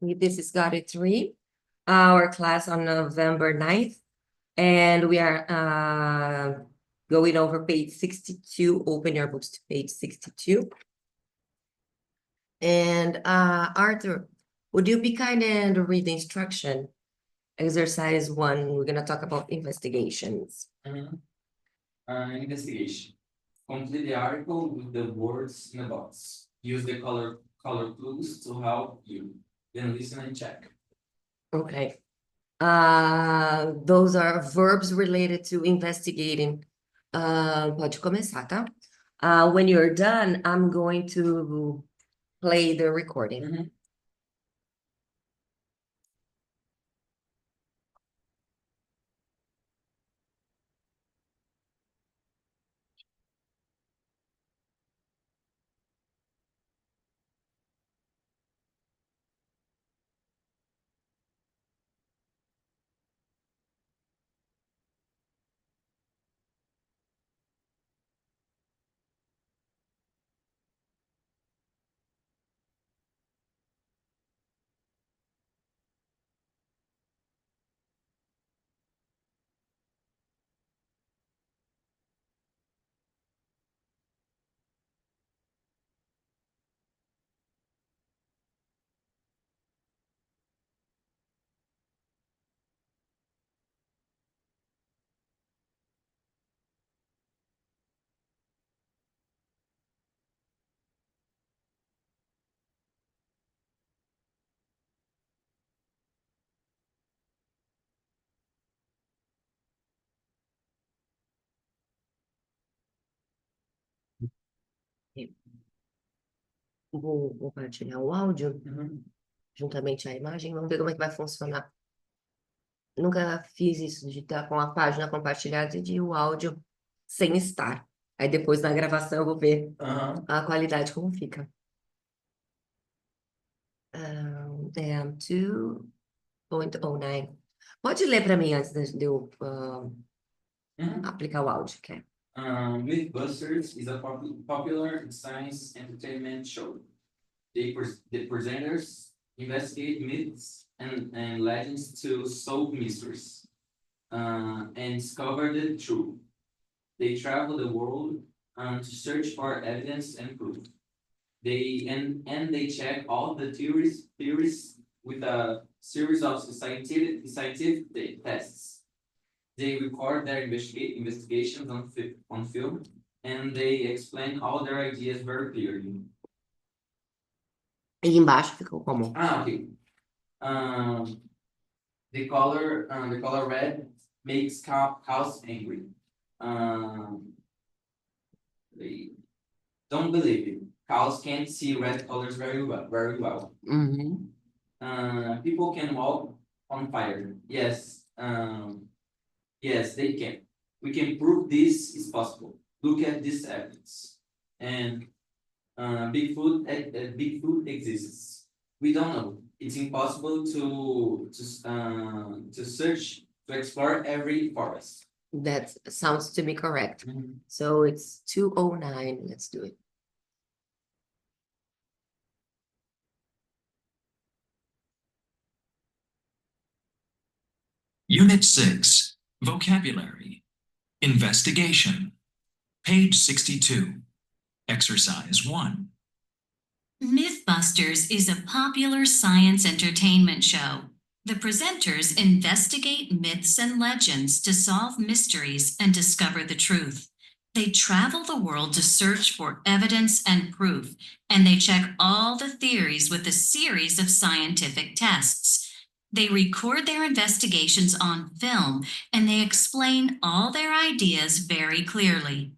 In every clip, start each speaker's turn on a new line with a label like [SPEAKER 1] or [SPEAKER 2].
[SPEAKER 1] This is Gary 3, our class on November 9th, and we are going over page 62. Open your books to page 62. And Arthur, would you be kind and read the instruction? Exercise 1, we're going to talk about investigations.
[SPEAKER 2] Investigation. Complete the article with the words in the box. Use the color clues to help you. Then listen and check.
[SPEAKER 1] Okay. Those are verbs related to investigating. Pode começar, tá? When you're done, I'm going to play the recording. Vou compartilhar o áudio juntamente à imagem. Vamos ver como é que vai funcionar. Nunca fiz isso de estar com a página compartilhada e de o áudio sem estar. Aí depois na gravação eu vou ver a qualidade como fica. É 2.09. Pode ler para mim antes de eu aplicar o áudio, quer?
[SPEAKER 2] Mythbusters is a popular science entertainment show. The presenters investigate myths and legends to solve mysteries and discover the truth. They travel the world to search for evidence and proof. They check all the theories with a series of scientific tests. They record their investigations on film, and they explain all their ideas very clearly.
[SPEAKER 1] E embaixo ficou como?
[SPEAKER 2] Okay. The color red makes cows angry. They don't believe it. Cows can't see red colors very well. People can walk on fire. Yes. Yes, they can. We can prove this is possible. Look at this evidence. And Bigfoot exists. We don't know. It's impossible to search, to explore every forest.
[SPEAKER 1] That sounds to be correct. So it's 209. Let's do it.
[SPEAKER 3] Unit 6, Vocabulary. Investigation. Page 62. Exercise 1.
[SPEAKER 4] Mythbusters is a popular science entertainment show. The presenters investigate myths and legends to solve mysteries and discover the truth. They travel the world to search for evidence and proof, and they check all the theories with a series of scientific tests. They record their investigations on film, and they explain all their ideas very clearly.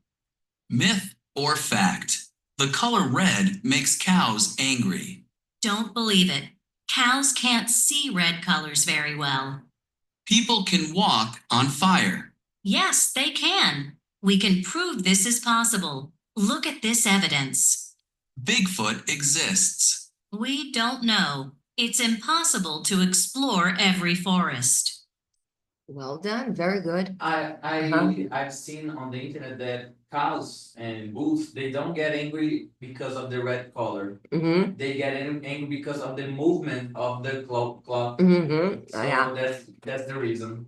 [SPEAKER 3] Myth or fact? The color red makes cows angry.
[SPEAKER 4] Don't believe it. Cows can't see red colors very well.
[SPEAKER 3] People can walk on fire.
[SPEAKER 4] Yes, they can. We can prove this is possible. Look at this evidence.
[SPEAKER 3] Bigfoot exists.
[SPEAKER 4] We don't know. It's impossible to explore every forest.
[SPEAKER 1] Well done. Very good.
[SPEAKER 2] I've seen on the internet that cows and bulls, they don't get angry because of the red color.
[SPEAKER 1] Mm-hmm.
[SPEAKER 2] They get angry because of the movement of the cloth.
[SPEAKER 1] Mm-hmm.
[SPEAKER 2] So
[SPEAKER 1] Yeah.
[SPEAKER 2] that's the reason.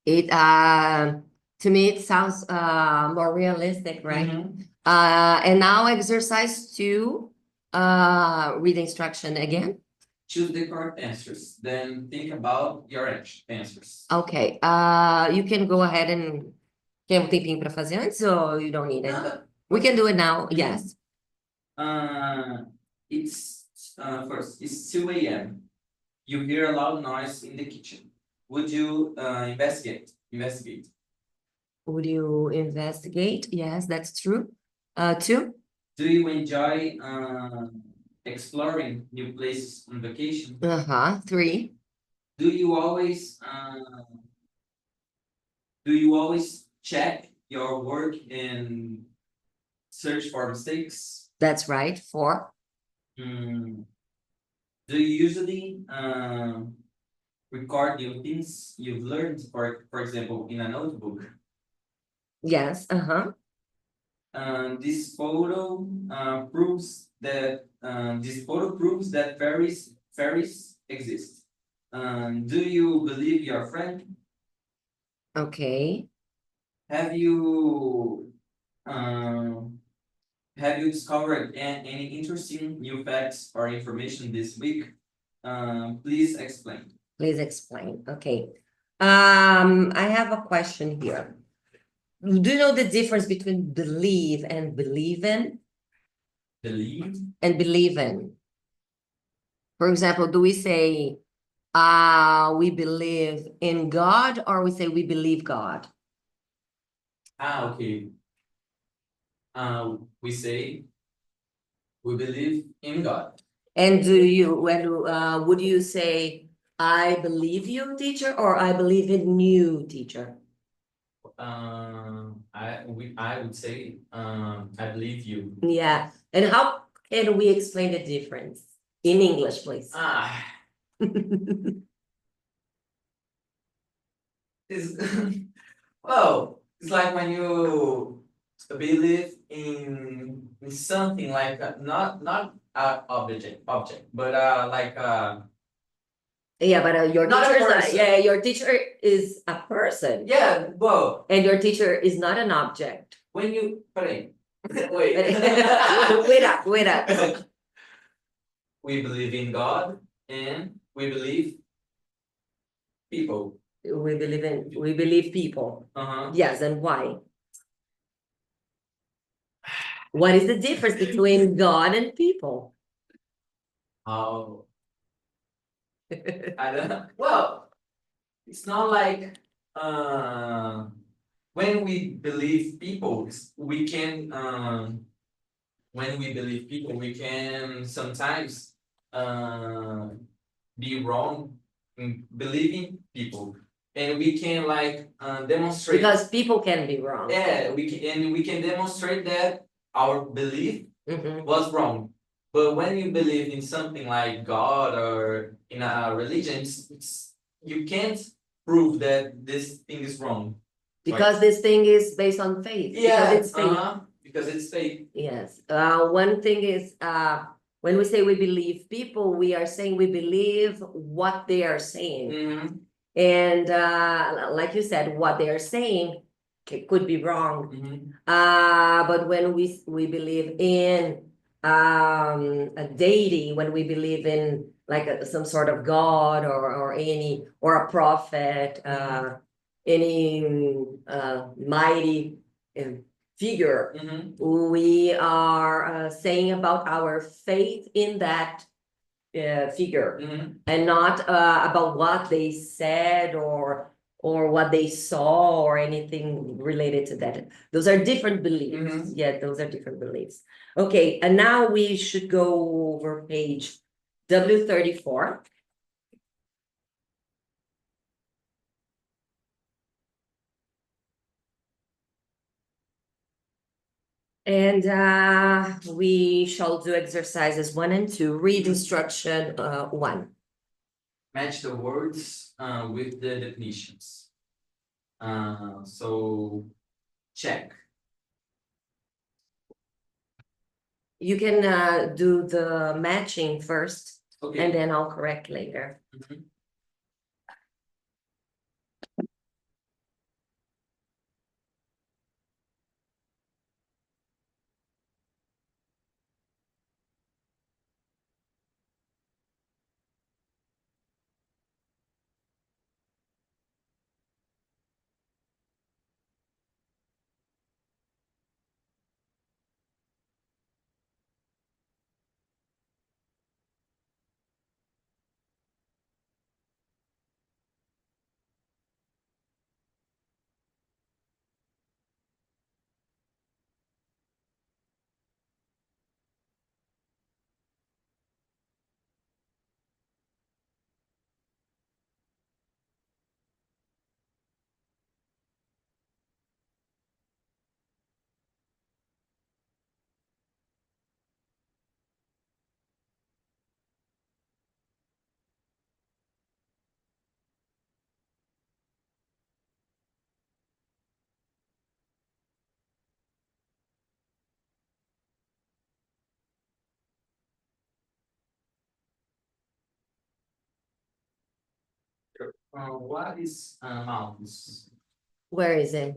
[SPEAKER 1] It to me it sounds more realistic, right?
[SPEAKER 2] Mhm.
[SPEAKER 1] And now exercise 2, read the instruction again.
[SPEAKER 2] Choose the correct answers. Then think about your answers.
[SPEAKER 1] Okay, you can go ahead and quer um tempinho para fazer antes or you don't need it?
[SPEAKER 2] No,
[SPEAKER 1] We can do it now, yes.
[SPEAKER 2] It's first, it's 2 a.m. You hear a loud noise in the kitchen. Would you investigate?
[SPEAKER 1] Would you investigate? Yes, that's true. 2,
[SPEAKER 2] Do you enjoy exploring new places on vacation?
[SPEAKER 1] 3,
[SPEAKER 2] Do you always check your work and search for mistakes?
[SPEAKER 1] that's right. 4,
[SPEAKER 2] Do you usually record new things you've learned, for example, in a notebook?
[SPEAKER 1] yes,
[SPEAKER 2] This photo proves that fairies exist. Do you believe your friend?
[SPEAKER 1] okay.
[SPEAKER 2] Have you discovered any interesting new facts or information this week? Please explain.
[SPEAKER 1] Please explain. Okay. I have a question here. Do you know the difference between believe and believe in?
[SPEAKER 2] Believe?
[SPEAKER 1] And believe in. For example, do we say we believe in God or we say we believe God?
[SPEAKER 2] Okay. We say we believe in God.
[SPEAKER 1] And would you say I believe you, teacher, or I believe in you, teacher?
[SPEAKER 2] I would say I believe you.
[SPEAKER 1] Yeah. And how can we explain the difference in English, please?
[SPEAKER 2] It's well, it's like when you believe in something like not a object, but like
[SPEAKER 1] Yeah, but your
[SPEAKER 2] Not a
[SPEAKER 1] teacher
[SPEAKER 2] person.
[SPEAKER 1] your teacher is a person.
[SPEAKER 2] yeah, well,
[SPEAKER 1] And your teacher is not an object.
[SPEAKER 2] when you wait, wait.
[SPEAKER 1] Wait up.
[SPEAKER 2] We believe in God and we believe people.
[SPEAKER 1] We believe people.
[SPEAKER 2] Uh-huh.
[SPEAKER 1] Yes, and why? What is the difference between God and people?
[SPEAKER 2] How I don't know. Well, it's not like when we believe people, we can we can sometimes be wrong in believing people, and we can like demonstrate.
[SPEAKER 1] Because people can be wrong.
[SPEAKER 2] Yeah, we can demonstrate that our belief
[SPEAKER 1] Mhm.
[SPEAKER 2] was wrong. But when you believe in something like God or in a religion, you can't prove that this thing is wrong.
[SPEAKER 1] Because this thing is based on faith.
[SPEAKER 2] Yeah,
[SPEAKER 1] Because it's faith.
[SPEAKER 2] because it's faith.
[SPEAKER 1] Yes. One thing is when we say we believe people, we are saying we believe what they are saying.
[SPEAKER 2] Mhm.
[SPEAKER 1] And like you said, what they are saying could be wrong.
[SPEAKER 2] Mhm.
[SPEAKER 1] But when we believe in a deity, when we believe in like some sort of God or a prophet, any mighty figure,
[SPEAKER 2] Mhm.
[SPEAKER 1] we are saying about our faith in that figure,
[SPEAKER 2] Mhm.
[SPEAKER 1] and not about what they said or what they saw or anything related to that. Those are different beliefs.
[SPEAKER 2] Mhm.
[SPEAKER 1] Yeah, those are different beliefs. Okay, and now we should go over page W34. And we shall do exercises 1 and 2. Read instruction 1.
[SPEAKER 2] Match the words with the definitions. So check.
[SPEAKER 1] You can do the matching first, and
[SPEAKER 2] Okay.
[SPEAKER 1] then I'll correct later.
[SPEAKER 2] Mhm. What is mountains?
[SPEAKER 1] Where is it?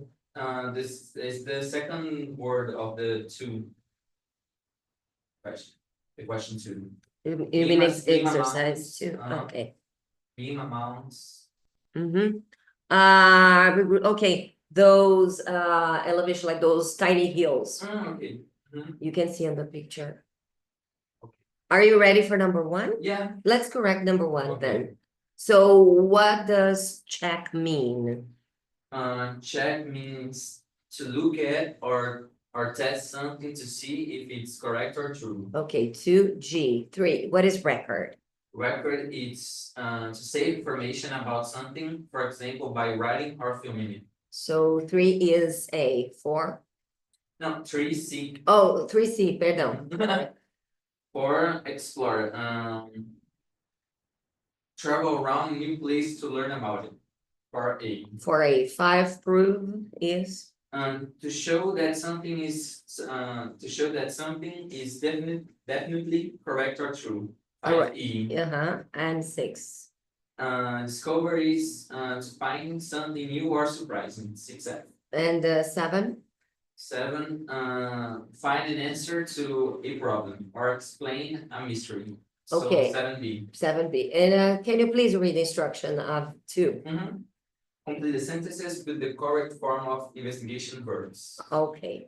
[SPEAKER 2] This is the second word of the two question. The question two.
[SPEAKER 1] You mean
[SPEAKER 2] Lima
[SPEAKER 1] exercise
[SPEAKER 2] Mountains,
[SPEAKER 1] too? Okay.
[SPEAKER 2] Lima Mountains.
[SPEAKER 1] Mm-hmm. Okay, those elevation, like those tiny hills,
[SPEAKER 2] Okay. Mhm.
[SPEAKER 1] you can see on the picture.
[SPEAKER 2] Okay.
[SPEAKER 1] Are you ready for number one?
[SPEAKER 2] Yeah.
[SPEAKER 1] Let's correct number one
[SPEAKER 2] Okay.
[SPEAKER 1] then. So what does check mean?
[SPEAKER 2] Check means to look at or test something to see if it's correct or true.
[SPEAKER 1] Okay, 2G. 3, what is record?
[SPEAKER 2] Record is to save information about something, for example, by writing or filming it.
[SPEAKER 1] So 3 is A. 4?
[SPEAKER 2] No, 3C.
[SPEAKER 1] Oh, 3C, perdão.
[SPEAKER 2] Or explore. Travel around new place to learn about it. Or A.
[SPEAKER 1] 4A. 5, prove is?
[SPEAKER 2] To show that something is definitely correct or true.
[SPEAKER 1] Correct.
[SPEAKER 2] 5E.
[SPEAKER 1] And 6.
[SPEAKER 2] Discoveries to find something new or surprising. 6F.
[SPEAKER 1] And 7?
[SPEAKER 2] 7, find an answer to a problem or explain a mystery. So
[SPEAKER 1] Okay.
[SPEAKER 2] 7B.
[SPEAKER 1] 7B. And can you please read the instruction of 2?
[SPEAKER 2] Complete the sentences with the correct form of investigation verbs.
[SPEAKER 1] Okay.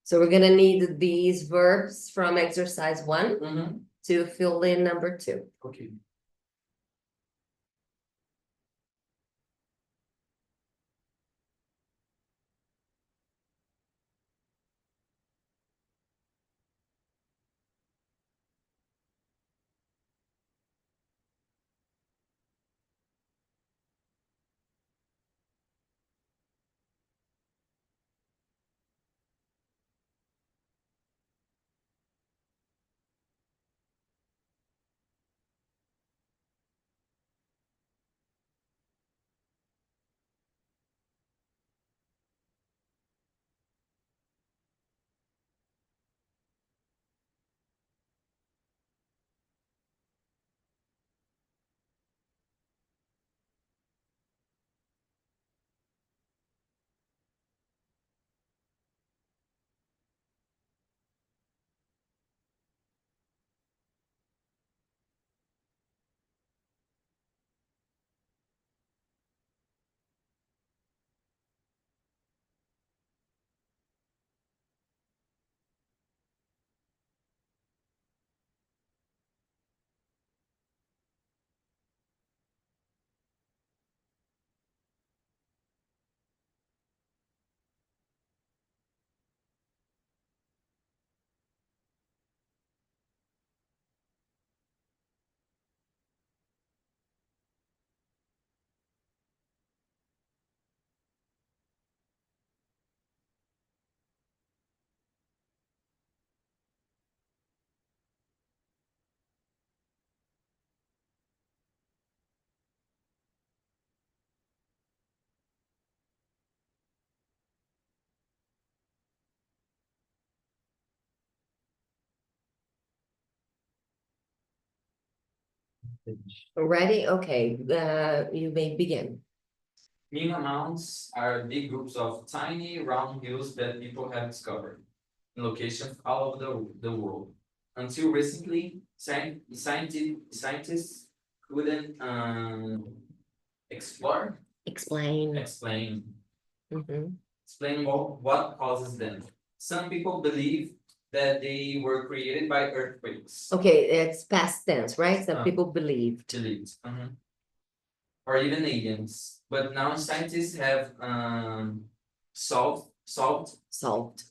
[SPEAKER 1] So we're gonna need these verbs from exercise 1 to fill in number 2.
[SPEAKER 2] Okay.
[SPEAKER 1] Ready? Okay, you may begin.
[SPEAKER 2] Meme amounts are big groups of tiny round hills that people have discovered in locations all over the world. Until recently, scientists couldn't explore,
[SPEAKER 1] Explain.
[SPEAKER 2] explain
[SPEAKER 1] Mhm.
[SPEAKER 2] what causes them. Some people believe that they were created by earthquakes.
[SPEAKER 1] Okay, it's past tense, right? Some
[SPEAKER 2] Ah.
[SPEAKER 1] people believed.
[SPEAKER 2] Delete. Or even aliens. But now scientists have solved
[SPEAKER 1] Solved.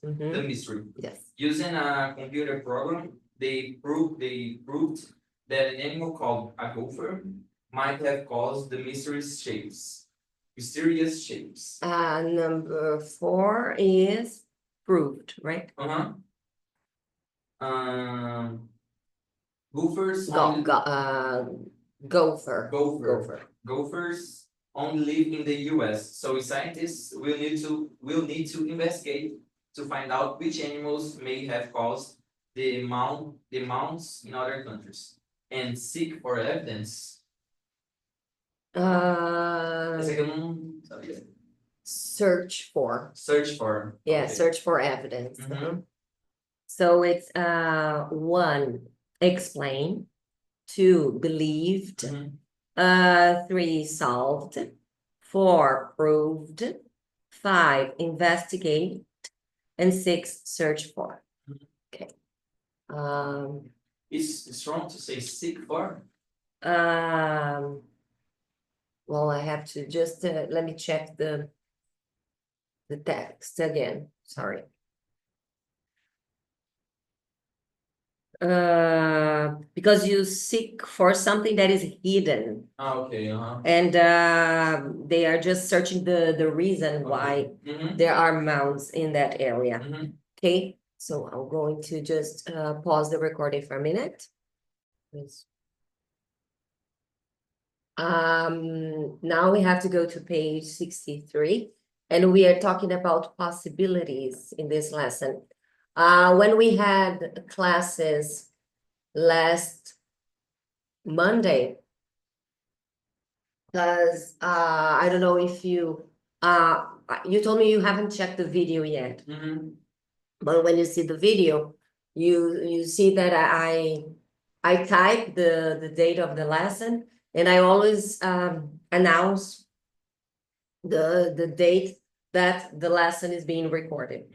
[SPEAKER 1] Mhm.
[SPEAKER 2] the mystery.
[SPEAKER 1] Yes.
[SPEAKER 2] Using a computer program, they proved that an animal called a gopher might have caused the mysterious shapes.
[SPEAKER 1] Number 4 is proved, right?
[SPEAKER 2] Gophers
[SPEAKER 1] Go, go, gopher.
[SPEAKER 2] Gopher. Gophers only live in the US, so scientists will need to investigate to find out which animals may have caused the mounts in other countries and seek for evidence. Essa aqui eu não sabia.
[SPEAKER 1] Search for.
[SPEAKER 2] Search for.
[SPEAKER 1] Yeah,
[SPEAKER 2] Okay.
[SPEAKER 1] search for evidence.
[SPEAKER 2] Mhm.
[SPEAKER 1] So it's 1, explain, 2, believed,
[SPEAKER 2] Mhm.
[SPEAKER 1] 3, solved, 4, proved, 5, investigate, and 6, search for. Okay.
[SPEAKER 2] It's wrong to say seek for.
[SPEAKER 1] Well, I have to just let me check the text again. Sorry. Because you seek for something that is hidden,
[SPEAKER 2] Okay.
[SPEAKER 1] and they are just searching the reason why there are mounds in that area. Okay, so I'm going to just pause the recording for a minute. Please. Now we have to go to page 63, and we are talking about possibilities in this lesson. When we had classes last Monday, because I don't know if you told me you haven't checked the video yet, but when you see the video, you see that I type the date of the lesson, and I always announce the date that the lesson is being recorded.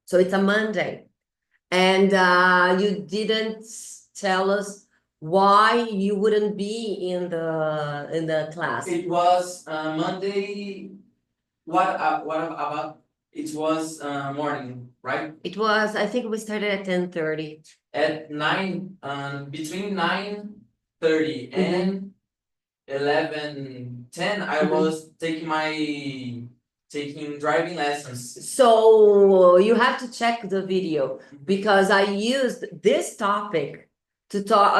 [SPEAKER 1] So it's a Monday, and you didn't tell us why you wouldn't be in the class.
[SPEAKER 2] It was Monday. What about? It was morning, right?
[SPEAKER 1] It was, I think we started at 10:30.
[SPEAKER 2] At 9, between 9:30 and 11:10, I was taking driving lessons.
[SPEAKER 1] So you have to check the video, because I used this topic to talk.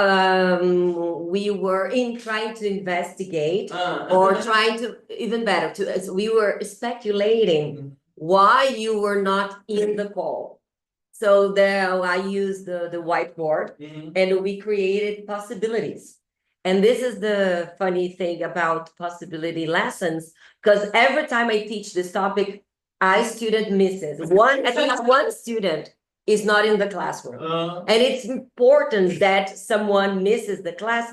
[SPEAKER 1] We were trying to investigate, or trying to, even better, we were speculating why you were not in the call. So there I used the whiteboard, and we created possibilities. And this is the funny thing about possibility lessons, because every time I teach this topic, a student misses. At least one student is not in the classroom. And it's important that someone misses the class.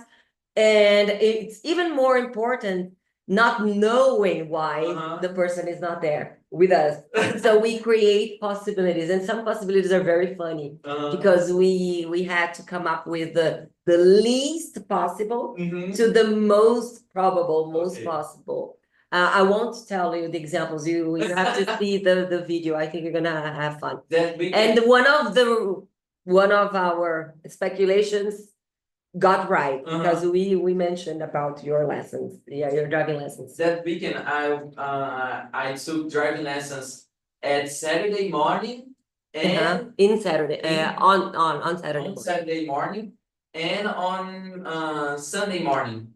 [SPEAKER 1] And it's even more important not knowing why the person is not there with us. So we create possibilities, and some possibilities are very funny, because we had to come up with the least possible to the most probable, most possible. I won't tell you the examples. You have to see the video. I think you're gonna have fun. And one of our speculations got right, because we mentioned about your lessons, your driving lessons.
[SPEAKER 2] That weekend, I took driving lessons at Saturday morning and
[SPEAKER 1] on Saturday
[SPEAKER 2] on
[SPEAKER 1] morning.
[SPEAKER 2] Saturday morning and on Sunday morning.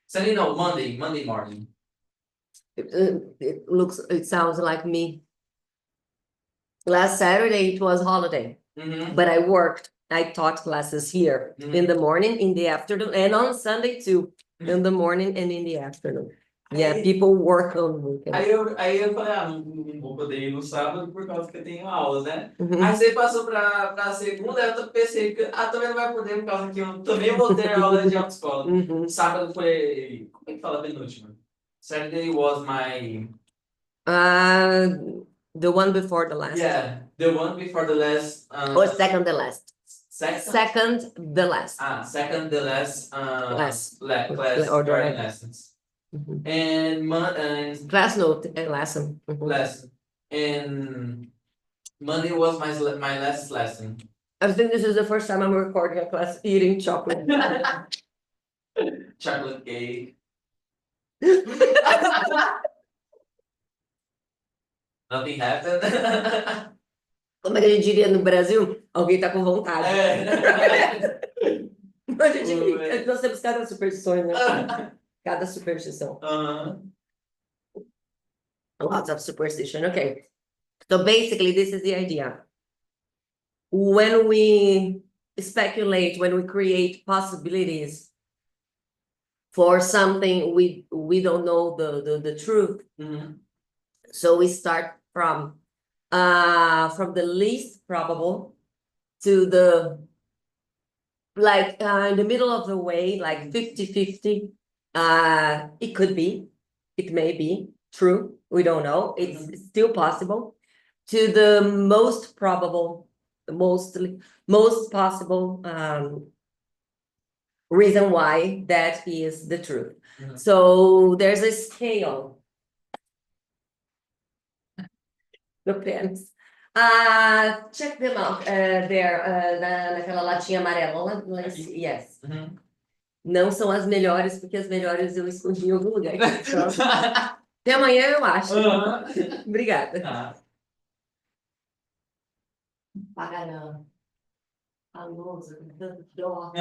[SPEAKER 2] Sunday, no, Monday morning.
[SPEAKER 1] It sounds like me. Last Saturday it was holiday, but I worked I taught classes here
[SPEAKER 2] Mhm.
[SPEAKER 1] in the morning, in the afternoon, and on Sunday too, in the morning and in the afternoon. Yeah,
[SPEAKER 2] Aí-
[SPEAKER 1] people work on weekends.
[SPEAKER 2] Aí eu falei, não vou poder ir no sábado por causa que eu tenho aulas, né?
[SPEAKER 1] Uhum.
[SPEAKER 2] Aí você passou pra segunda, eu pensei que também não vai poder por causa que eu também vou ter aula de autoescola.
[SPEAKER 1] Uhum.
[SPEAKER 2] Sábado foi, como é que fala penúltima? Saturday was my,
[SPEAKER 1] The one before the last.
[SPEAKER 2] yeah, the one before the last,
[SPEAKER 1] Or second the last.
[SPEAKER 2] second?
[SPEAKER 1] Second the last.
[SPEAKER 2] Second the last,
[SPEAKER 1] Class.
[SPEAKER 2] class
[SPEAKER 1] Or
[SPEAKER 2] during
[SPEAKER 1] the-
[SPEAKER 2] lessons.
[SPEAKER 1] Mhm.
[SPEAKER 2] And
[SPEAKER 1] Class note, lesson. Mhm.
[SPEAKER 2] lesson. And Monday was my last lesson.
[SPEAKER 1] I think this is the first time I'm recording a class eating chocolate.
[SPEAKER 2] Chocolate cake. Nothing happened.
[SPEAKER 1] Como é que a gente diria no Brasil? Alguém tá com vontade.
[SPEAKER 2] É.
[SPEAKER 1] A gente, nós temos cada superstição, né? Cada superstição.
[SPEAKER 2] Aham.
[SPEAKER 1] Lots of superstition. Okay. So basically, this is the idea. When we speculate, when we create possibilities for something we don't know the truth,
[SPEAKER 2] Mhm.
[SPEAKER 1] so we start from the least probable to the in the middle of the way, like 50-50. It could be, it may be true, we don't know, it's still possible, to the most probable, the most possible reason why that is the truth.
[SPEAKER 2] Mhm.
[SPEAKER 1] So there's a scale. The pens. Check them out there, naquela latinha amarela.
[SPEAKER 2] Aqui?
[SPEAKER 1] Yes.
[SPEAKER 2] Mhm.
[SPEAKER 1] Não são as melhores, porque as melhores eu escondi em algum lugar. Então, até amanhã eu acho.
[SPEAKER 2] Aham.
[SPEAKER 1] Obrigada.
[SPEAKER 2] Tá.
[SPEAKER 1] Pagar a lousa, com tanto dó.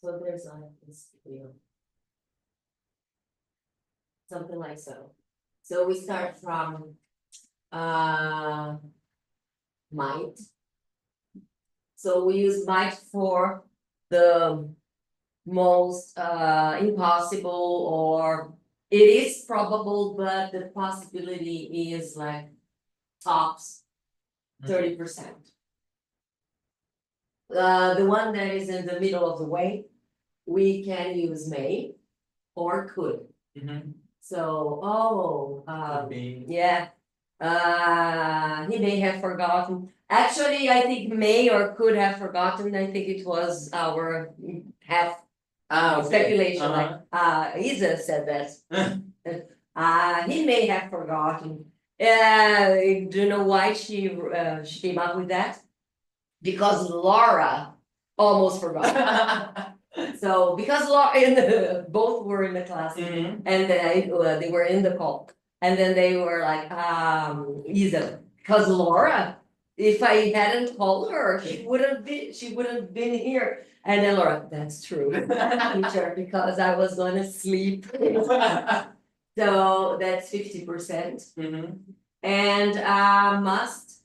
[SPEAKER 1] So there's this video. Something like so. So we start from might. So we use might for the most impossible, or it is probable, but the possibility is like tops 30%. The one that is in the middle of the way, we can use may or could.
[SPEAKER 2] Mhm.
[SPEAKER 1] So,
[SPEAKER 2] Could be.
[SPEAKER 1] yeah, he may have forgotten. Actually, I think may or could have forgotten. I think it was our half
[SPEAKER 2] Okay.
[SPEAKER 1] speculation, like,
[SPEAKER 2] Uh-huh.
[SPEAKER 1] Isa said that. He may have forgotten. Do you know why she came up with that? Because Laura almost forgot. So because Laura both were in the class,
[SPEAKER 2] Mhm.
[SPEAKER 1] and then they were in the call, and then they were like, Isa, because Laura, if I hadn't called her, she wouldn't been here. And then Laura, that's true, teacher, because I was gonna sleep. So that's 50%.
[SPEAKER 2] Mhm.
[SPEAKER 1] And must,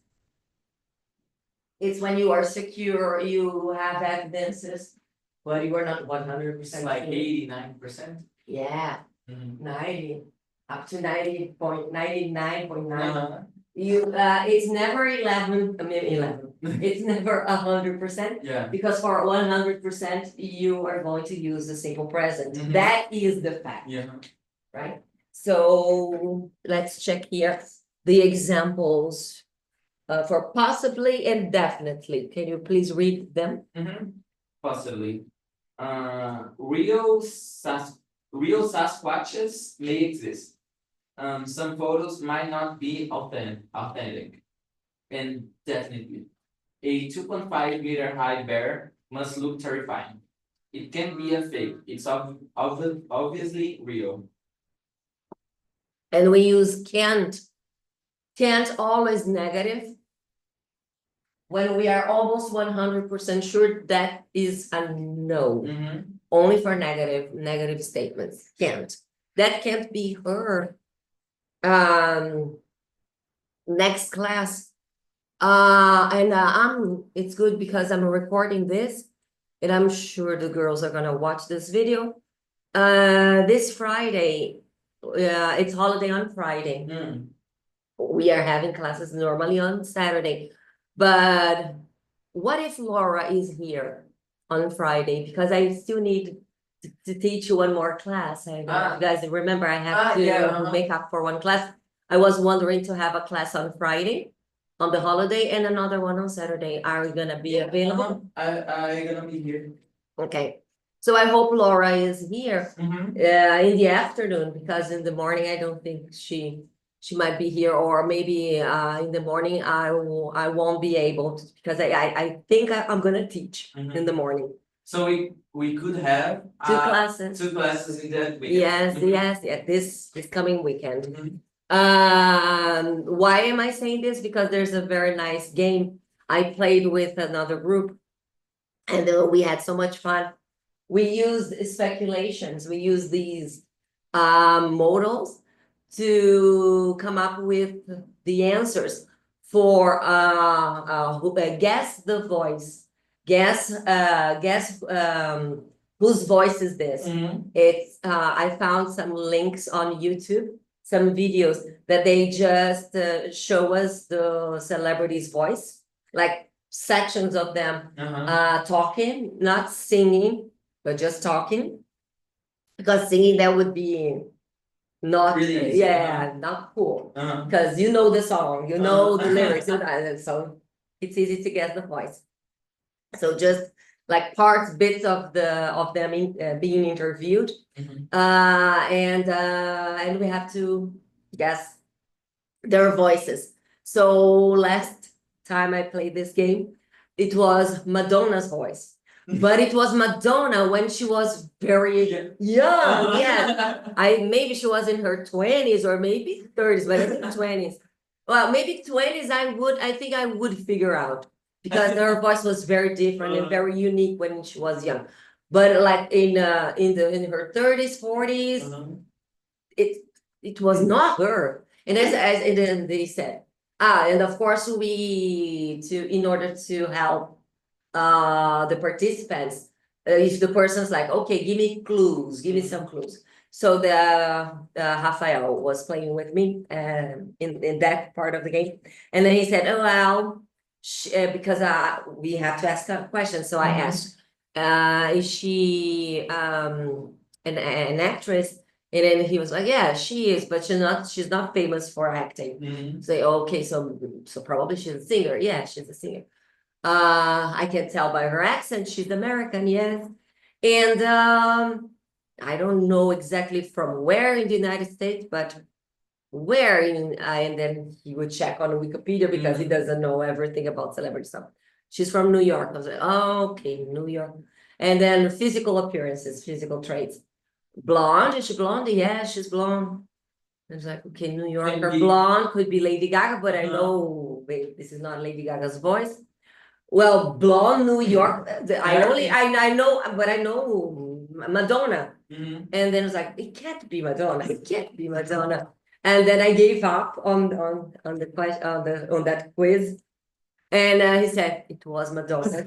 [SPEAKER 1] it's when you are secure, you have evidences, but you are not 100%.
[SPEAKER 2] It's like 89%.
[SPEAKER 1] Yeah,
[SPEAKER 2] Mhm.
[SPEAKER 1] 90, up to 99.9.
[SPEAKER 2] Uh-huh.
[SPEAKER 1] It's never 11, I mean 11. It's never 100%,
[SPEAKER 2] Yeah.
[SPEAKER 1] because for 100%, you are going to use the simple present.
[SPEAKER 2] Mhm.
[SPEAKER 1] That is the fact,
[SPEAKER 2] Yeah.
[SPEAKER 1] right? So let's check here the examples for possibly and definitely. Can you please read them?
[SPEAKER 2] Mhm. Possibly. Real Sasquatches may exist. Some photos might not be authentic. And definitely, a 2.5 meter high bear must look terrifying. It can be a fake. It's obviously real.
[SPEAKER 1] And we use can't. Can't always negative. When we are almost 100% sure, that is a no.
[SPEAKER 2] Mhm.
[SPEAKER 1] Only for negative statements. Can't. That can't be her. next class. It's good because I'm recording this, and I'm sure the girls are gonna watch this video. This Friday, it's holiday on Friday.
[SPEAKER 2] Mm.
[SPEAKER 1] We are having classes normally on Saturday, but what if Laura is here on Friday? Because I still need to teach you one more class. I don't know if you guys remember, I have to
[SPEAKER 2] Yeah,
[SPEAKER 1] make up for one class. I was wondering to have a class on Friday, on the holiday, and another one on Saturday. Are you gonna be available?
[SPEAKER 2] I gonna be here.
[SPEAKER 1] Okay, so I hope Laura is here
[SPEAKER 2] Mhm.
[SPEAKER 1] in the afternoon, because in the morning I don't think she might be here, or maybe in the morning I won't be able to, because I think I'm gonna teach in the morning.
[SPEAKER 2] So we could have
[SPEAKER 1] Two classes.
[SPEAKER 2] two classes in that weekend.
[SPEAKER 1] Yes,
[SPEAKER 2] Mhm.
[SPEAKER 1] yes, yeah, this coming weekend.
[SPEAKER 2] Mhm.
[SPEAKER 1] Why am I saying this? Because there's a very nice game I played with another group, and we had so much fun. We used speculations. We used these modals to come up with the answers for guess the voice. Guess whose voice is this?
[SPEAKER 2] Mhm.
[SPEAKER 1] It's I found some links on YouTube, some videos that they just show us the celebrity's voice, like sections of them talking, not singing, but just talking. Because singing, that would be not
[SPEAKER 2] Really easy,
[SPEAKER 1] yeah, not cool.
[SPEAKER 2] Uh-huh.
[SPEAKER 1] Because you know the song, you know the
[SPEAKER 2] Uh-huh.
[SPEAKER 1] lyrics, and so it's easy to guess the voice. So just like parts, bits of them being interviewed,
[SPEAKER 2] Mhm.
[SPEAKER 1] and we have to guess their voices. So last time I played this game, it was Madonna's voice, but it was Madonna when she was very young. Yeah, maybe she was in her 20s or maybe 30s, but I think 20s. Well, maybe 20s. I think I would figure out, because her voice was very different and very unique when she was young. But like in her 30s, 40s, it was not her. And and then they said, and of course in order to help the participants, if the person's like, okay, give me clues, give me some clues. So the Rafael was playing with me in that part of the game, and then he said, oh well, because we have to ask a question. So I asked, is she an actress? And then he was like, yeah, she is, but she's not famous for acting.
[SPEAKER 2] Mhm.
[SPEAKER 1] Say, okay, so probably she's a singer. Yeah, she's a singer. I can tell by her accent, she's American, yes. And I don't know exactly from where in the United States, but where in, and then he would check on Wikipedia because he doesn't know everything about celebrity stuff. She's from New York. I was like, oh, okay, New York. And then physical appearances, physical traits. Blonde, is she blonde? Yeah, she's blonde. I was like, okay, New Yorker, blonde, could be Lady Gaga, but I know, wait, this is not Lady Gaga's voice. Well, blonde New York, I know, but I know Madonna.
[SPEAKER 2] Mhm.
[SPEAKER 1] And then it's like, it can't be Madonna, it can't be Madonna. And then I gave up on the question, on that quiz. And he said it was Madonna.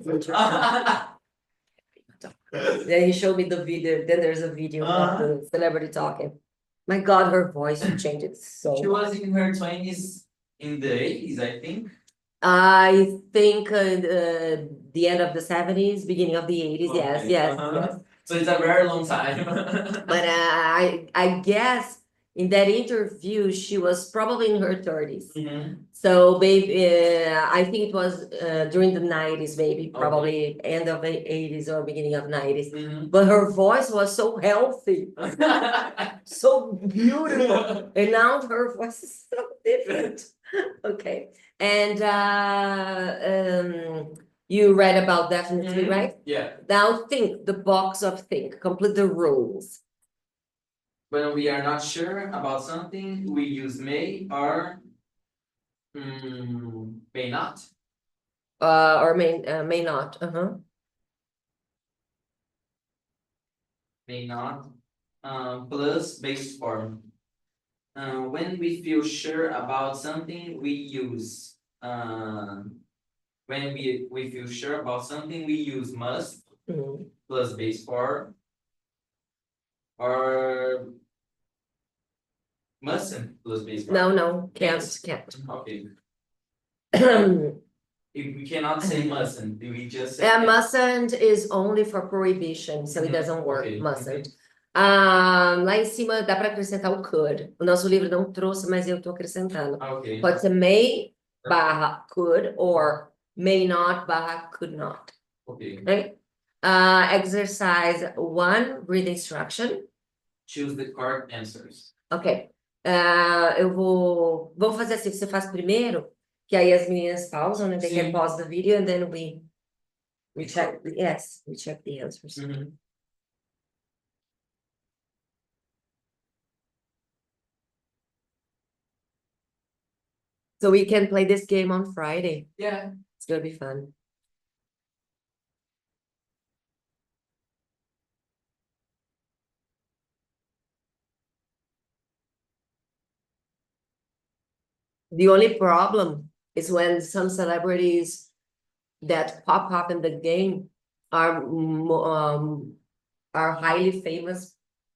[SPEAKER 1] Then he showed me the video, then there's a video of the celebrity talking. My God, her voice changed so
[SPEAKER 2] She
[SPEAKER 1] much.
[SPEAKER 2] was in her 20s in the 80s, I think.
[SPEAKER 1] I think the end of the 70s, beginning of the 80s. Yes,
[SPEAKER 2] Okay,
[SPEAKER 1] yes,
[SPEAKER 2] uh-huh.
[SPEAKER 1] yes.
[SPEAKER 2] So it's a very long time.
[SPEAKER 1] But I guess in that interview, she was probably in her 30s.
[SPEAKER 2] Mhm.
[SPEAKER 1] So maybe I think it was during the 90s, maybe probably end of the 80s or beginning of 90s.
[SPEAKER 2] Mhm.
[SPEAKER 1] But her voice was so healthy, so beautiful, and now her voice is so different. Okay, and you read about definitely, right?
[SPEAKER 2] Yeah,
[SPEAKER 1] Now think the box of think, complete the rules.
[SPEAKER 2] when we are not sure about something, we use may or may not.
[SPEAKER 1] Or may not.
[SPEAKER 2] May not. Plus base form. When we feel sure about something, we use, when we feel sure about something, we use must
[SPEAKER 1] Mhm.
[SPEAKER 2] plus base for, or mustn't plus base for.
[SPEAKER 1] No, can't.
[SPEAKER 2] Okay,
[SPEAKER 1] Yeah,
[SPEAKER 2] if we cannot say mustn't, do we just say?
[SPEAKER 1] mustn't is only for prohibition, so it
[SPEAKER 2] Mhm,
[SPEAKER 1] doesn't work,
[SPEAKER 2] ok.
[SPEAKER 1] mustn't. Lá em cima dá para acrescentar o could. O nosso livro não trouxe, mas eu tô acrescentando.
[SPEAKER 2] Ok.
[SPEAKER 1] Pode ser may barra could or may not barra could not.
[SPEAKER 2] Ok.
[SPEAKER 1] Okay? Exercise 1, read instruction.
[SPEAKER 2] Choose the correct answers.
[SPEAKER 1] Ok. Eu vou fazer assim, você faz primeiro, que aí as meninas pausam, né? They can
[SPEAKER 2] Sim.
[SPEAKER 1] pause the video and then we check, yes, we check the answers.
[SPEAKER 2] Uhum.
[SPEAKER 1] So we can play this game on Friday.
[SPEAKER 2] Yeah.
[SPEAKER 1] It's gonna be fun. The only problem is when some celebrities that pop up in the game are highly famous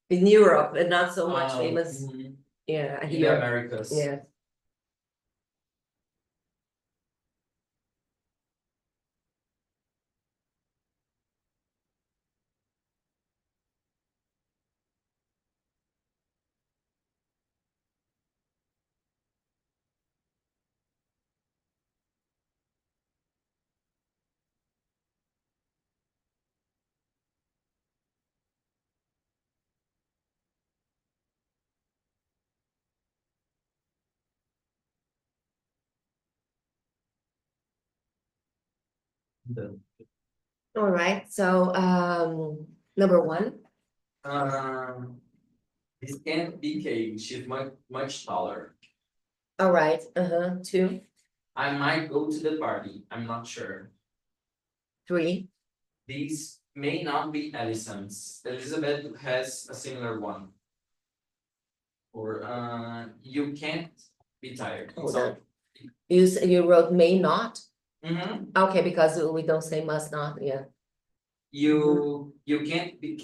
[SPEAKER 1] in Europe and not so much famous,
[SPEAKER 2] Mhm.
[SPEAKER 1] yeah,
[SPEAKER 2] In the
[SPEAKER 1] here.
[SPEAKER 2] Americas.
[SPEAKER 1] Yeah. All right, so number 1.
[SPEAKER 2] This can't be Kate. She's much taller.
[SPEAKER 1] All right, 2,
[SPEAKER 2] I might go to the party. I'm not sure.
[SPEAKER 1] 3,
[SPEAKER 2] These may not be Allison's. Elizabeth has a similar one. Or you can't be tired.
[SPEAKER 1] hold on. You wrote may not?
[SPEAKER 2] Mhm.
[SPEAKER 1] Okay, because we don't say must not, yeah.
[SPEAKER 2] You can't be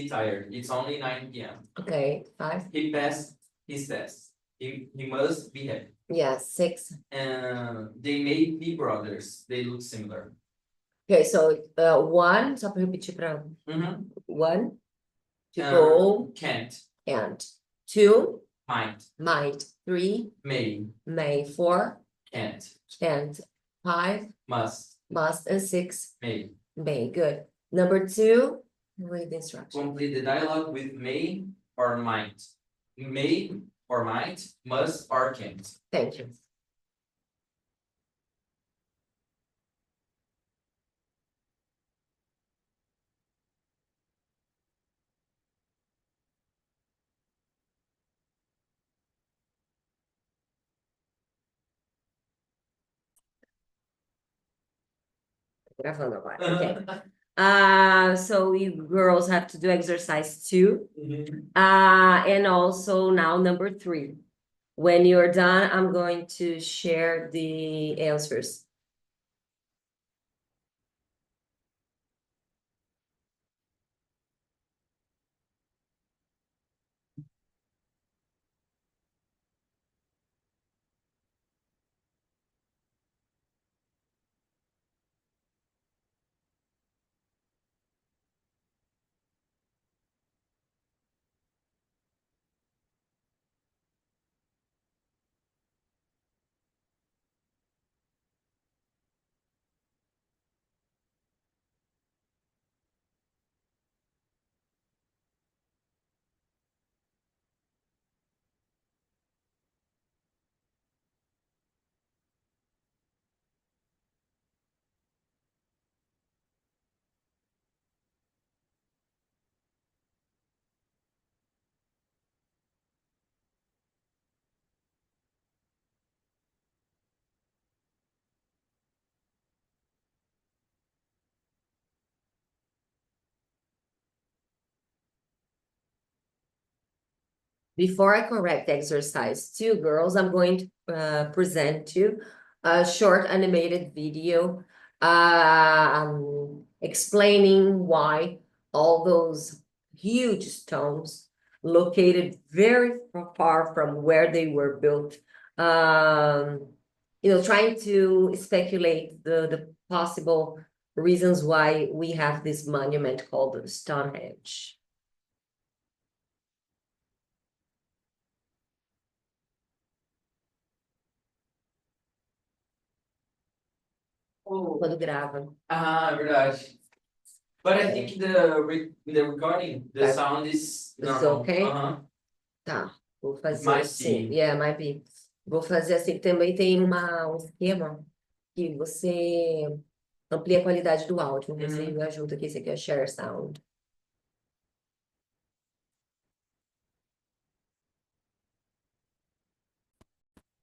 [SPEAKER 2] tired. It's only 9 p.m.
[SPEAKER 1] Okay, 5,
[SPEAKER 2] He passed his test. He must be happy.
[SPEAKER 1] yeah, 6.
[SPEAKER 2] They may be brothers. They look similar.
[SPEAKER 1] Okay, so 1, só para repetir para
[SPEAKER 2] Mhm.
[SPEAKER 1] 1, to go,
[SPEAKER 2] Can't.
[SPEAKER 1] can't. 2,
[SPEAKER 2] Might.
[SPEAKER 1] 3,
[SPEAKER 2] May.
[SPEAKER 1] 4,
[SPEAKER 2] Can't.
[SPEAKER 1] 5,
[SPEAKER 2] Must.
[SPEAKER 1] and 6,
[SPEAKER 2] May.
[SPEAKER 1] good. Number 2, read the instruction.
[SPEAKER 2] Complete the dialogue with may or might. May or might, must or can't.
[SPEAKER 1] Thank you. Gravando agora, okay. So you girls have to do exercise 2. And also now number 3. When you're done, I'm going to share the answers. before I correct exercise 2, girls, I'm going to present you a short animated video explaining why all those huge stones located very far from where they were built, trying to speculate the possible reasons why we have this monument called Stonehenge. Quando grava.
[SPEAKER 2] Ah, verdade. But I think the recording, the
[SPEAKER 1] That-
[SPEAKER 2] sound is
[SPEAKER 1] It's
[SPEAKER 2] normal.
[SPEAKER 1] okay?
[SPEAKER 2] Uh-huh.
[SPEAKER 1] Tá, vou fazer
[SPEAKER 2] Might
[SPEAKER 1] assim.
[SPEAKER 2] be.
[SPEAKER 1] Yeah, might be. Vou fazer assim, também tem um esquema que você amplia a qualidade do áudio. Vamos ver se me ajuda aqui, esse aqui é Share Sound.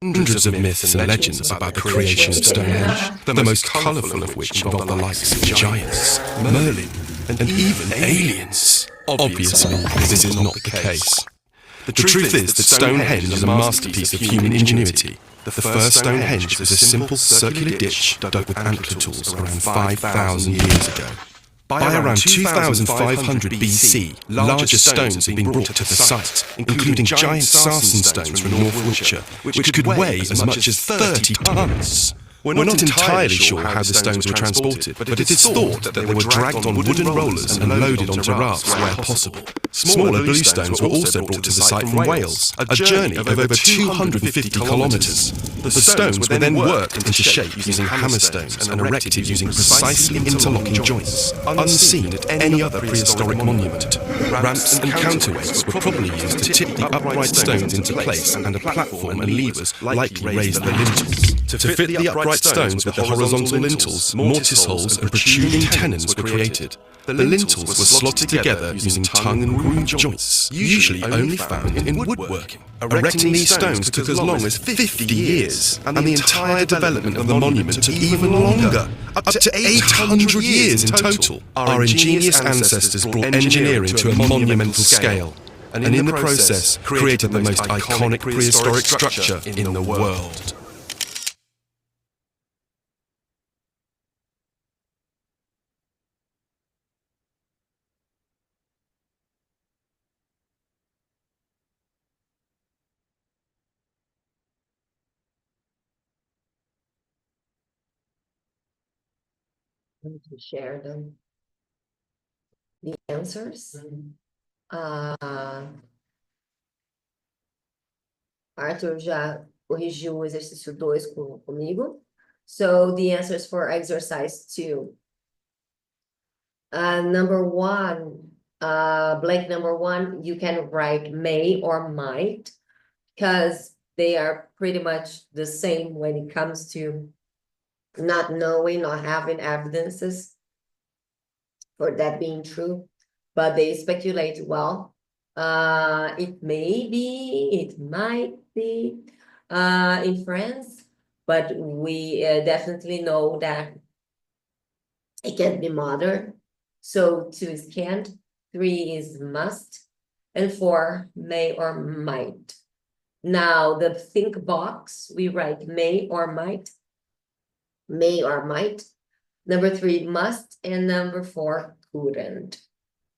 [SPEAKER 5] Hundreds of myths and legends about the creation of Stonehenge, the most colourful of which involve the likes of giants, Merlin, and even aliens. Obviously, this is not the case. The truth is that Stonehenge is a masterpiece of human ingenuity. The first Stonehenge was a simple circular ditch dug with antler tools around 5,000 years ago. By around 2,500 BC, larger stones had been brought to the site, including giant sarsen stones from North Wiltshire, which could weigh as much as 30 tons. We're not entirely sure how the stones were transported, but it is thought that they were dragged on wooden rollers and loaded onto rafts where possible. Smaller blue stones were also brought to the site from Wales, a journey of over 250 kilometres. The stones were then worked into shape using hammer stones and erected using precisely interlocking joints, unseen at any other prehistoric monument. Ramps and counterweights were probably used to tip the upright stones into place, and a platform and levers likely raised the lintels. To fit the upright stones with the horizontal lintels, mortise holes and protruding tenons were created. The lintels were slotted together using tongue and groove joints, usually only found in woodworking. Erecting these stones took as long as 50 years, and the entire development of the monument took even longer, up to 800 years in total. Our ingenious ancestors brought engineering to a monumental scale, and in the process created the most iconic prehistoric structure in the world.
[SPEAKER 1] Going to share the answers. Arthur já corrigiu o exercício 2 comigo. So the answers for exercise 2. Number 1, blank number 1, you can write may or might, because they are pretty much the same when it comes to not knowing, not having evidences for that being true, but they speculate, well, it may be, it might be in France, but we definitely know that it can be modern. So 2 is can't, 3 is must, and 4 may or might. Now the think box, we write may or might. May or might. Number 3, must, and number 4, couldn't.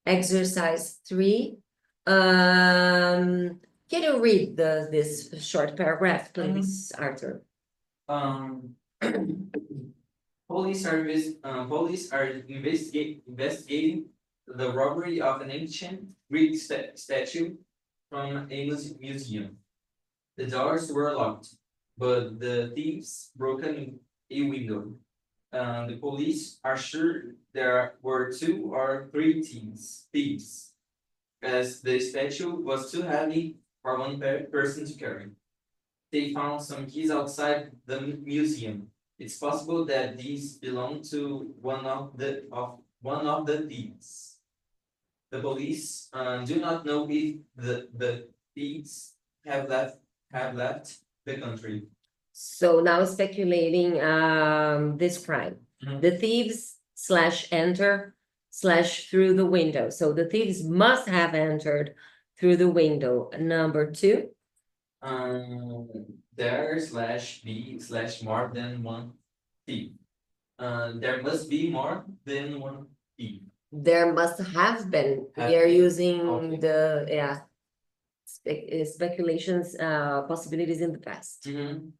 [SPEAKER 1] Exercise 3. Can you read this short paragraph, please, Arthur?
[SPEAKER 2] Police are investigating the robbery of an ancient Greek statue from a museum. The doors were locked, but the thieves broke in a window. The police are sure there were 2 or 3 thieves, as the statue was too heavy for one person to carry. They found some keys outside the museum. It's possible that these belong to one of the thieves. The police do not know if the thieves have left the country.
[SPEAKER 1] So now speculating this crime. The thieves /enter/through the window. So the thieves must have entered through the window. Number 2.
[SPEAKER 2] There slash be slash more than one thief. There must be more than one thief.
[SPEAKER 1] There must have been.
[SPEAKER 2] Have
[SPEAKER 1] We are
[SPEAKER 2] been.
[SPEAKER 1] using
[SPEAKER 2] Okay.
[SPEAKER 1] the speculations, possibilities in the past.
[SPEAKER 2] Mhm.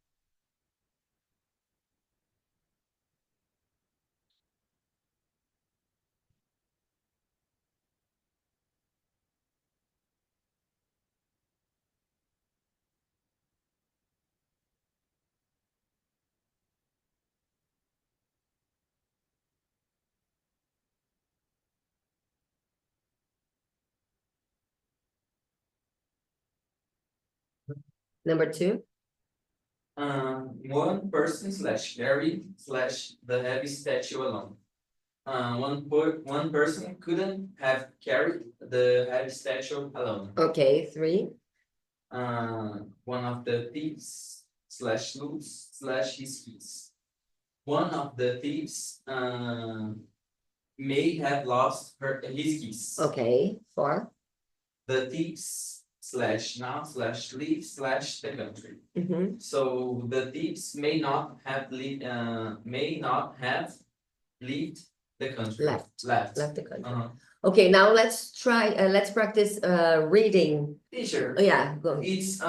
[SPEAKER 1] Number 2.
[SPEAKER 2] One person slash carry slash the heavy statue alone. One person couldn't have carried the heavy statue alone.
[SPEAKER 1] Okay, 3.
[SPEAKER 2] One of the thieves slash lose slash his keys. One of the thieves may have lost his keys.
[SPEAKER 1] Okay, 4.
[SPEAKER 2] The thieves slash now slash leave slash the country.
[SPEAKER 1] Mhm.
[SPEAKER 2] So the thieves may not have left the country. Left.
[SPEAKER 1] Left the country.
[SPEAKER 2] Uh-huh.
[SPEAKER 1] Okay, now let's try, let's practice
[SPEAKER 2] Teacher,
[SPEAKER 1] reading. Oh, yeah, go.
[SPEAKER 2] it's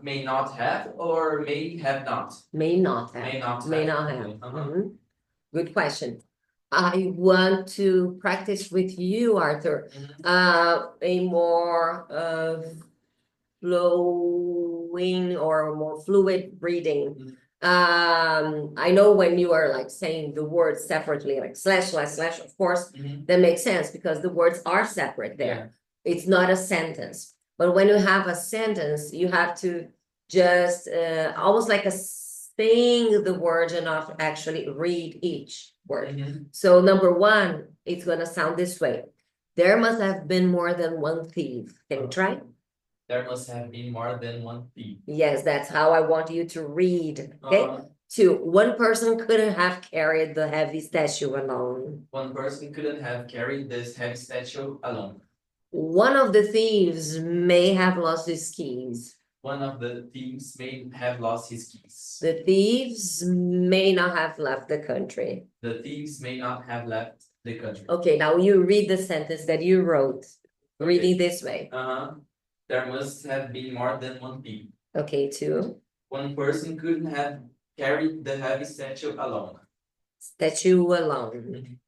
[SPEAKER 2] may not have or may have not.
[SPEAKER 1] May not have.
[SPEAKER 2] May not
[SPEAKER 1] May
[SPEAKER 2] have.
[SPEAKER 1] not have.
[SPEAKER 2] Okay, uh-huh.
[SPEAKER 1] Mhm. Good question. I want to practice with you, Arthur, a more flowing or more fluid reading. I know when you are like saying the words separately, like slash, of course,
[SPEAKER 2] Mhm.
[SPEAKER 1] that makes sense because the words are separate there. It's not a sentence. But when you have a sentence, you have to just almost like sing the words and not actually read each word.
[SPEAKER 2] Mhm.
[SPEAKER 1] So number 1, it's gonna sound this way. There must have been more than one thief. Can you try?
[SPEAKER 2] There must have been more than one thief.
[SPEAKER 1] Yes, that's how I want you to read. Okay.
[SPEAKER 2] Uh-huh.
[SPEAKER 1] 2, one person couldn't have carried the heavy statue alone.
[SPEAKER 2] One person couldn't have carried this heavy statue alone.
[SPEAKER 1] One of the thieves may have lost his keys.
[SPEAKER 2] One of the thieves may have lost his keys.
[SPEAKER 1] The thieves may not have left the country.
[SPEAKER 2] The thieves may not have left the country.
[SPEAKER 1] Okay, now you read the sentence that you wrote, reading this way.
[SPEAKER 2] There must have been more than one thief.
[SPEAKER 1] Okay, 2.
[SPEAKER 2] One person couldn't have carried the heavy statue alone.
[SPEAKER 1] Statue alone.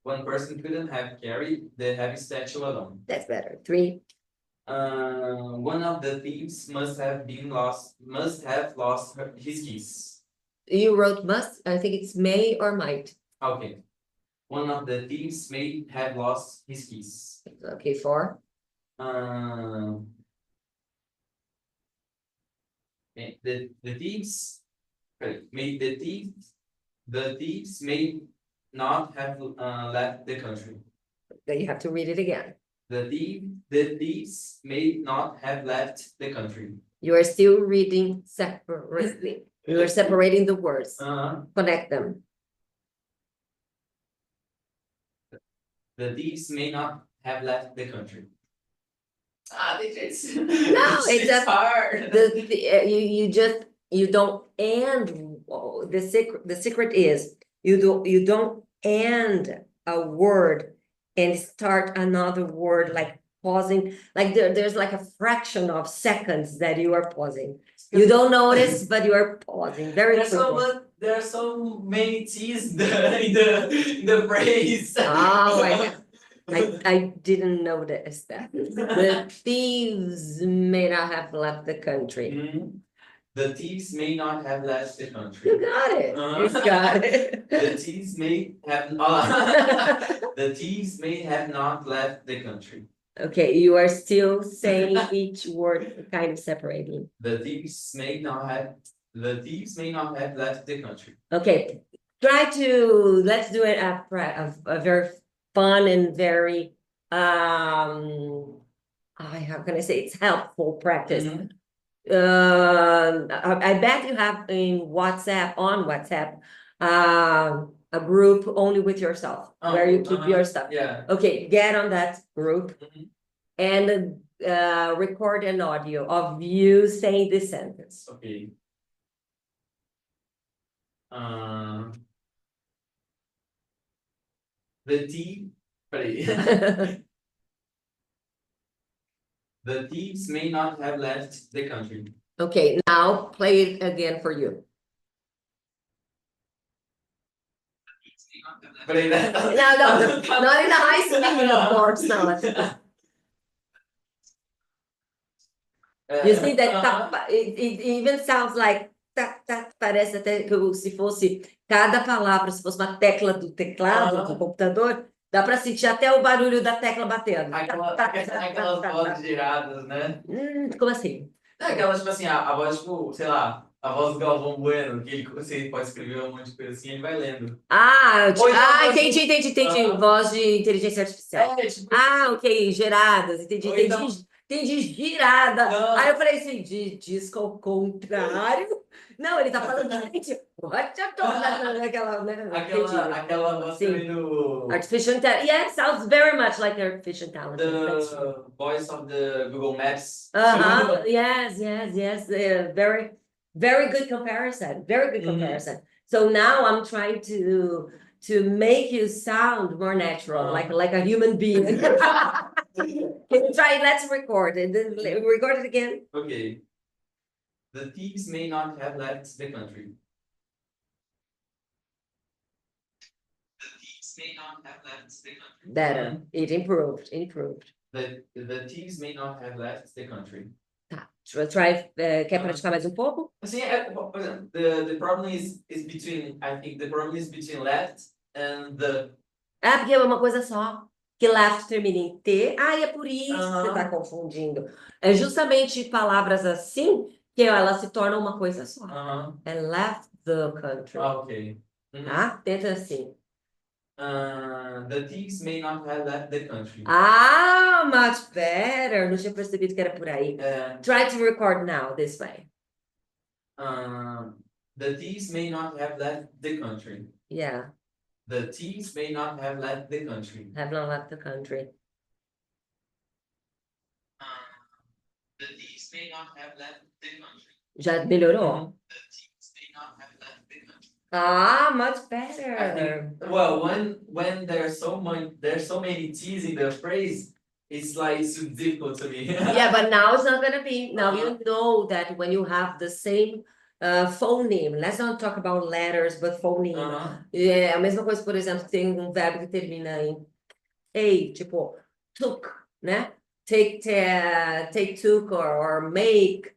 [SPEAKER 2] One person couldn't have carried the heavy statue alone.
[SPEAKER 1] That's better. 3.
[SPEAKER 2] One of the thieves must have lost his keys.
[SPEAKER 1] You wrote must, I think it's may or might.
[SPEAKER 2] Okay. One of the thieves may have lost his keys.
[SPEAKER 1] Okay, 4.
[SPEAKER 2] The thieves, the thieves may not have left the country.
[SPEAKER 1] Then you have to read it again.
[SPEAKER 2] The thieves may not have left the country.
[SPEAKER 1] You are still reading separately. You are separating the words. Connect them.
[SPEAKER 2] The thieves may not have left the country. It's
[SPEAKER 1] it's just
[SPEAKER 2] hard.
[SPEAKER 1] You don't end. The secret is you don't end a word and start another word, like pausing, like there's like a fraction of seconds that you are pausing. You don't notice, but you are pausing very quickly.
[SPEAKER 2] There are so many T's in the phrase.
[SPEAKER 1] Oh, I didn't notice that. The thieves may not have left the country.
[SPEAKER 2] Mhm. The thieves may not have left the country.
[SPEAKER 1] You got it. You got it.
[SPEAKER 2] The thieves may have the thieves may have not left the country.
[SPEAKER 1] Okay, you are still saying each word kind of separating.
[SPEAKER 2] The thieves may not have left the country.
[SPEAKER 1] Okay, let's do it a very fun and very how can I say, it's helpful practice.
[SPEAKER 2] Mhm.
[SPEAKER 1] I bet you have on WhatsApp a group only with yourself where you keep your stuff.
[SPEAKER 2] Yeah.
[SPEAKER 1] Okay, get on that group.
[SPEAKER 2] Mhm.
[SPEAKER 1] and record an audio of you saying this sentence.
[SPEAKER 2] Okay. The thief, peraí. The thieves may not have left the country.
[SPEAKER 1] Okay, now play it again for you.
[SPEAKER 2] Peraí, né?
[SPEAKER 1] No, not in a high speed, of course, not. You see that it even sounds like parece até que se fosse cada palavra, se fosse uma tecla do teclado do computador, dá para sentir até o barulho da tecla batendo.
[SPEAKER 2] Aquelas vozes giradas, né?
[SPEAKER 1] Como assim?
[SPEAKER 2] Não, aquelas, tipo assim, a voz, tipo, sei lá, a voz do Galvão Bueno, que você pode escrever um monte de coisa assim, ele vai lendo.
[SPEAKER 1] Entendi.
[SPEAKER 2] Aham.
[SPEAKER 1] Voz de inteligência artificial.
[SPEAKER 2] Tipo,
[SPEAKER 1] Ok, geradas, entendi,
[SPEAKER 2] Ou então-
[SPEAKER 1] entendi, girada.
[SPEAKER 2] Não.
[SPEAKER 1] Aí eu falei assim, de disco ao contrário. Não, ele tá falando, gente, what you talking aquela, né? Entendi.
[SPEAKER 2] aquela voz
[SPEAKER 1] Sim.
[SPEAKER 2] também do...
[SPEAKER 1] Artificial intelligence. Yeah, it sounds very much like artificial intelligence. That's true.
[SPEAKER 2] The voice of the Google Maps.
[SPEAKER 1] Yes. Very, very good comparison. Very good comparison. So now I'm trying to make you sound more natural, like a human being. Can you try? Let's record it. Record it again.
[SPEAKER 2] Okay. The thieves may not have left the country. The thieves may not have left the country.
[SPEAKER 1] Better. It improved.
[SPEAKER 2] The thieves may not have left the country.
[SPEAKER 1] Tá. Try. Quer praticar mais pouco?
[SPEAKER 2] Assim, por exemplo, the problem is between, I think the problem is between left and the.
[SPEAKER 1] Porque é uma coisa só. Que left termina em T. É por isso que você tá confundindo. É justamente palavras assim que elas se tornam uma coisa só. É left the country.
[SPEAKER 2] Ok.
[SPEAKER 1] Tá? Tenta assim.
[SPEAKER 2] The thieves may not have left the country.
[SPEAKER 1] Much better. Não tinha percebido que era por aí. Try to record now this way.
[SPEAKER 2] The thieves may not have left the country.
[SPEAKER 1] Yeah.
[SPEAKER 2] The thieves may not have left the country.
[SPEAKER 1] Have not left the country.
[SPEAKER 2] The thieves may not have left the country.
[SPEAKER 1] Já melhorou?
[SPEAKER 2] The thieves may not have left the country.
[SPEAKER 1] Much better.
[SPEAKER 2] Well, when there's so many T's in the phrase, it's like it's difficult to me.
[SPEAKER 1] Yeah, but now it's not gonna be. Now you know that when you have the same phoneme, let's not talk about letters, but phoneme. É a mesma coisa, por exemplo, tem um verbo que termina em A, tipo took, né? Take took or make.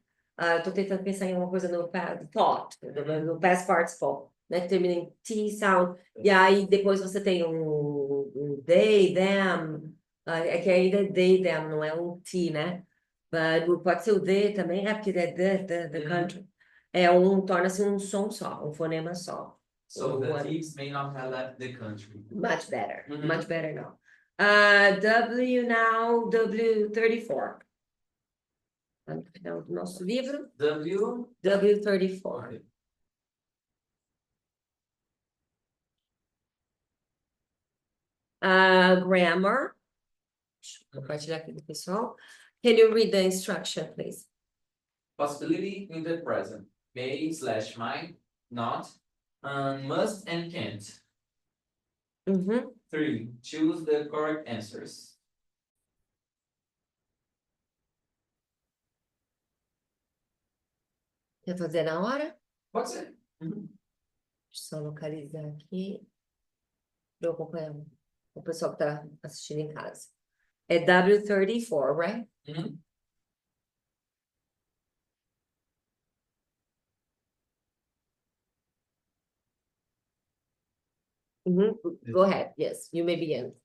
[SPEAKER 1] Tô tentando pensar em uma coisa no thought, no past participle, né? Que termina em T sound. E aí depois você tem um they, them. É que ainda é they, them, não é um T, né? But pode ser o the também, porque é the country. Torna-se um som só, um fonema só.
[SPEAKER 2] So the thieves may not have left the country.
[SPEAKER 1] Much better. Much better now. W now, W34. No final do nosso livro. W34. Grammar. Deixa eu compartilhar aqui com o pessoal. Can you read the instruction, please?
[SPEAKER 2] Possibility in the present. May / might, not, must and can't. 3. Choose the correct answers.
[SPEAKER 1] Quer fazer na hora?
[SPEAKER 2] Pode ser.
[SPEAKER 1] Deixa eu só localizar aqui. Para eu acompanhar o pessoal que está assistindo em casa. É W34, right? Go ahead. Yes, you may begin.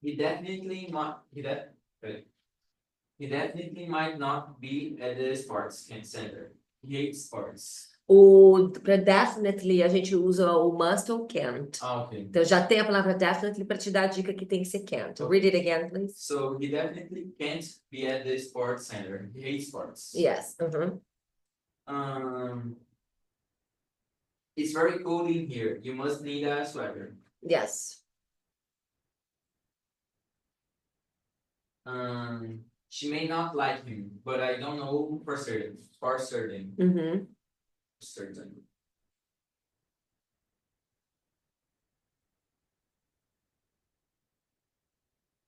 [SPEAKER 2] He definitely might not be at the sports center. He hates sports.
[SPEAKER 1] Para definitely a gente usa o must ou can't.
[SPEAKER 2] Ok.
[SPEAKER 1] Então já tem a palavra definitely para te dar a dica que tem que ser can't. Read it again, please.
[SPEAKER 2] So he definitely can't be at the sports center. He hates sports.
[SPEAKER 1] Yes.
[SPEAKER 2] It's very cold in here. You must need a sweater.
[SPEAKER 1] Yes.
[SPEAKER 2] She may not like him, but I don't know for certain. For certain.
[SPEAKER 1] Uhum.
[SPEAKER 2] Certain.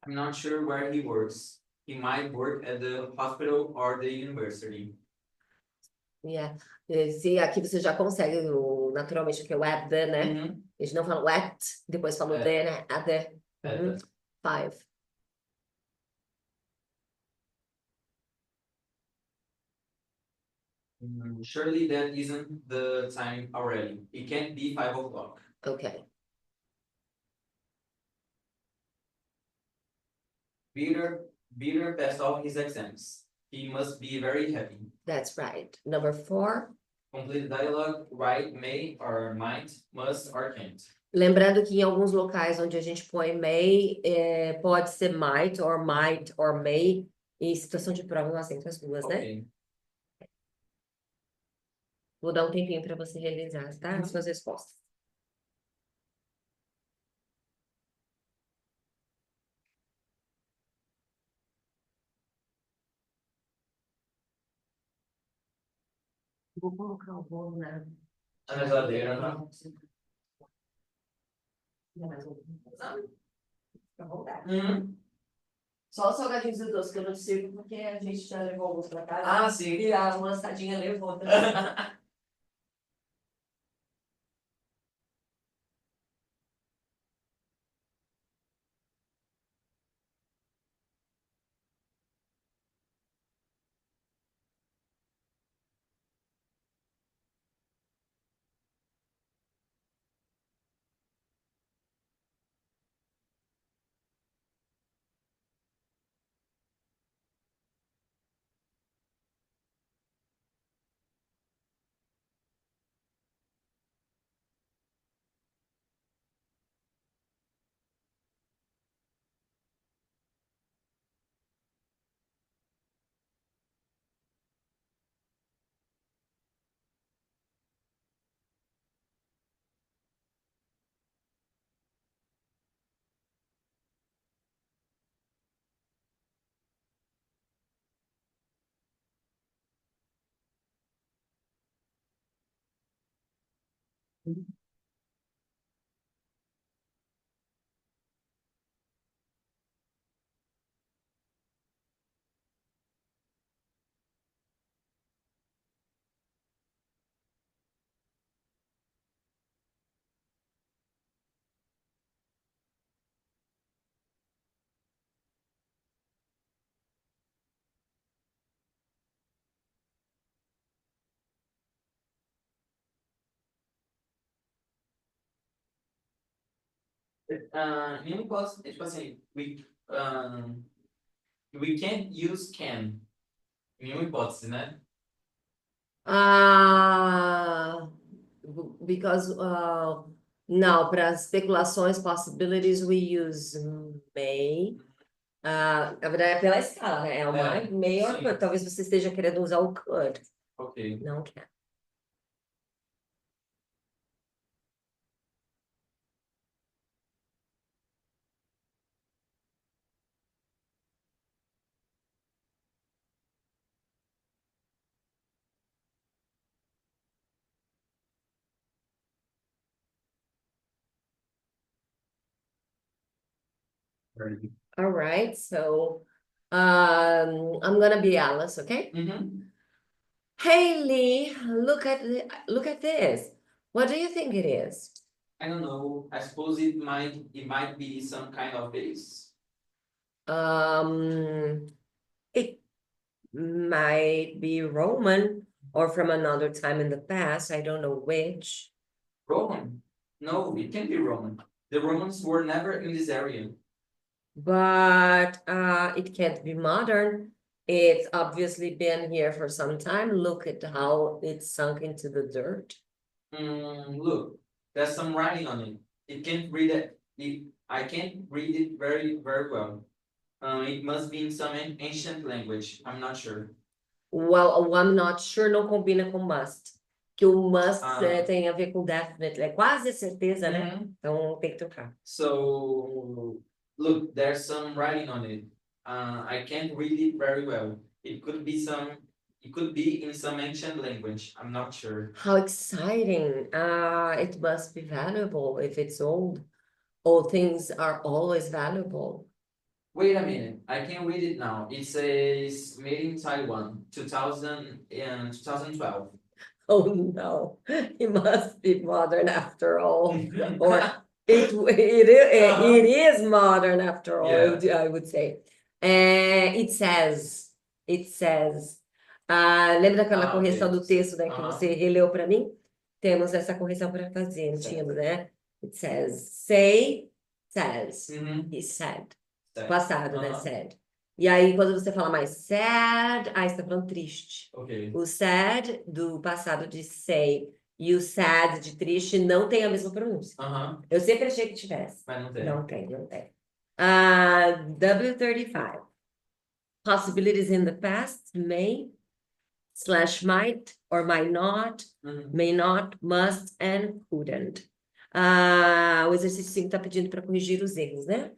[SPEAKER 2] I'm not sure where he works. He might work at the hospital or the university.
[SPEAKER 1] Yeah. Se aqui você já consegue naturalmente que é o at the, né?
[SPEAKER 2] Uhum.
[SPEAKER 1] A gente não fala o at, depois fala o the, né? At the.
[SPEAKER 2] At
[SPEAKER 1] Uhum.
[SPEAKER 2] the.
[SPEAKER 1] 5.
[SPEAKER 2] Surely that isn't the time already. It can't be 5 o'clock.
[SPEAKER 1] Ok.
[SPEAKER 2] Peter passed all his exams. He must be very happy.
[SPEAKER 1] That's right. Number 4.
[SPEAKER 2] Complete dialogue, right, may, or might, must, or can't.
[SPEAKER 1] Lembrando que em alguns locais onde a gente põe may, pode ser might or may. E situação de prova eu aceito as duas, né?
[SPEAKER 2] Ok.
[SPEAKER 1] Vou dar um tempinho para você realizar, tá?
[SPEAKER 2] Uhum.
[SPEAKER 1] As suas respostas. Vou colocar o bolo na
[SPEAKER 2] geladeira, né?
[SPEAKER 1] Fica à vontade.
[SPEAKER 2] Uhum.
[SPEAKER 1] Só os salgadinhos e doces que eu não sirvo, porque a gente já levou alguns para casa.
[SPEAKER 2] Ah, sim.
[SPEAKER 1] E a lançadinha levou também.
[SPEAKER 2] Nenhum posso, tipo assim, we can't use can. Nenhuma hipótese, né?
[SPEAKER 1] Because não, para especulações, possibilities, we use may. Na verdade, é pela escala, né? É o might, may or
[SPEAKER 2] sim.
[SPEAKER 1] could. Talvez você esteja querendo usar o could.
[SPEAKER 2] Ok.
[SPEAKER 1] Não can. All right, so I'm gonna be Alice, okay?
[SPEAKER 2] Uhum.
[SPEAKER 1] Hey Lee, look at this. What do you think it is?
[SPEAKER 2] I don't know. I suppose it might be some kind of base.
[SPEAKER 1] It might be Roman or from another time in the past. I don't know which.
[SPEAKER 2] Roman? No, it can't be Roman. The Romans were never in this area.
[SPEAKER 1] But it can't be modern. It's obviously been here for some time. Look at how it's sunk into the dirt.
[SPEAKER 2] Look, there's some writing on it. It can't read it. I can't read it very, very well. It must be in some ancient language. I'm not sure.
[SPEAKER 1] Well, I'm not sure, não combina com must. Que o must tem a ver com definitely. É quase certeza, né? Então tem que trocar.
[SPEAKER 2] So, look, there's some writing on it. I can't read it very well. It could be in some ancient language. I'm not sure.
[SPEAKER 1] How exciting. It must be valuable if it's old. Old things are always valuable.
[SPEAKER 2] Wait a minute, I can read it now. It says made in Taiwan, 2012.
[SPEAKER 1] Oh no, it must be modern after all. Or it is modern after all, I would say. It says, lembra daquela correção do texto, né, que você releu para mim? Temos essa correção para fazer, entendo, né? It says, say, says, he said. Passado, né, said. E aí, quando você fala mais sad, aí você tá falando triste.
[SPEAKER 2] Ok.
[SPEAKER 1] O sad do passado de say e o sad de triste não tem a mesma pronúncia. Eu sempre achei que tivesse.
[SPEAKER 2] Mas não tem.
[SPEAKER 1] Não tem, não tem. W35. Possibilities in the past may, /might, or might not, may not, must, and couldn't. O exercício 5 está pedindo para corrigir os erros, né?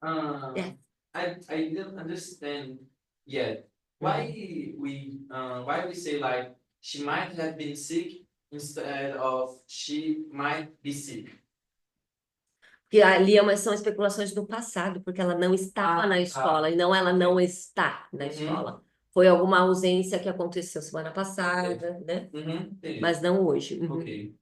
[SPEAKER 2] Yeah. I didn't understand yet. Why we say like she might have been sick instead of she might be sick?
[SPEAKER 1] Porque ali são especulações do passado, porque ela não estava na escola, e não ela não está na escola. Foi alguma ausência que aconteceu semana passada, né? Mas não hoje.
[SPEAKER 2] Ok.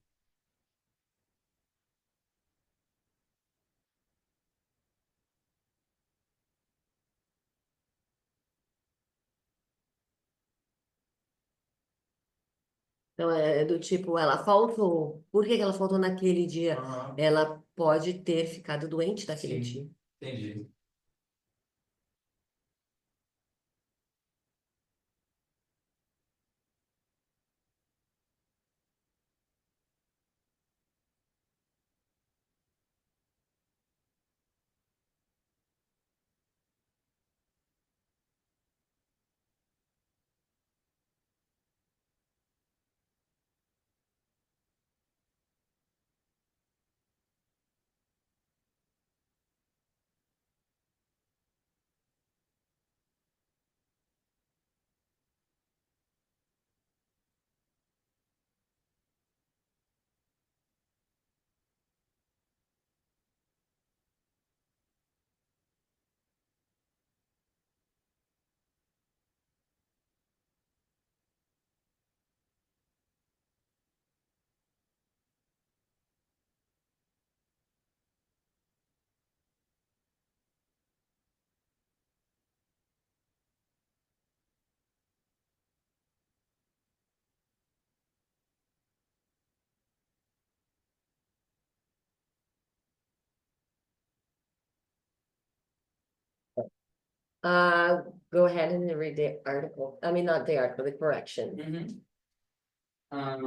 [SPEAKER 1] Então, é do tipo, ela faltou. Por que que ela faltou naquele dia? Ela pode ter ficado doente naquele dia.
[SPEAKER 2] Entendi.
[SPEAKER 1] Go ahead and read the article. I mean, not the article, the correction.
[SPEAKER 2] I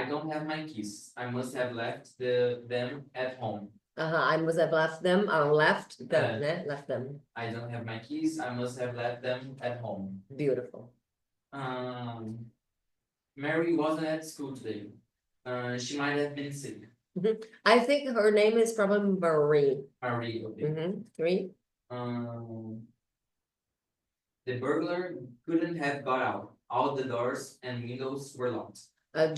[SPEAKER 2] don't have my keys. I must have left them at home.
[SPEAKER 1] I must have left them, left them, né? Left them.
[SPEAKER 2] I don't have my keys. I must have left them at home.
[SPEAKER 1] Beautiful.
[SPEAKER 2] Mary wasn't at school today. She might have been sick.
[SPEAKER 1] I think her name is probably Marie.
[SPEAKER 2] Marie, okay.
[SPEAKER 1] 3.
[SPEAKER 2] The burglar couldn't have got out. All the doors and windows were locked.
[SPEAKER 1] I'm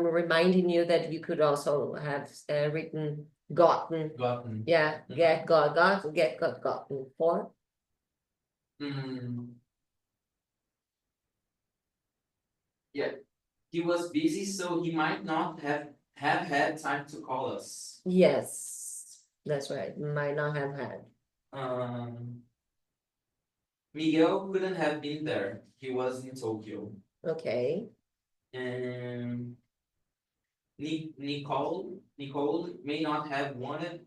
[SPEAKER 1] reminding you that you could also have written gotten.
[SPEAKER 2] Gotten.
[SPEAKER 1] Yeah, get got, gotten. 4.
[SPEAKER 2] Yeah, he was busy, so he might not have had time to call us.
[SPEAKER 1] Yes, that's right. Might not have had.
[SPEAKER 2] Miguel couldn't have been there. He was in Tokyo.
[SPEAKER 1] Okay.
[SPEAKER 2] And Nicole may not have wanted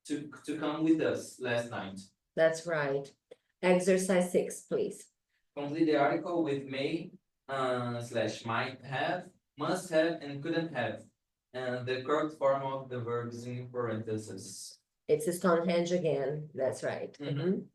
[SPEAKER 2] to come with us last night.
[SPEAKER 1] That's right. Exercise 6, please.
[SPEAKER 2] Complete the article with may, slash might have, must have, and couldn't have. And the correct form of the verbs in parentheses.
[SPEAKER 1] It's a Stonehenge again, that's right.
[SPEAKER 2] Mhm.
[SPEAKER 1] Mhm.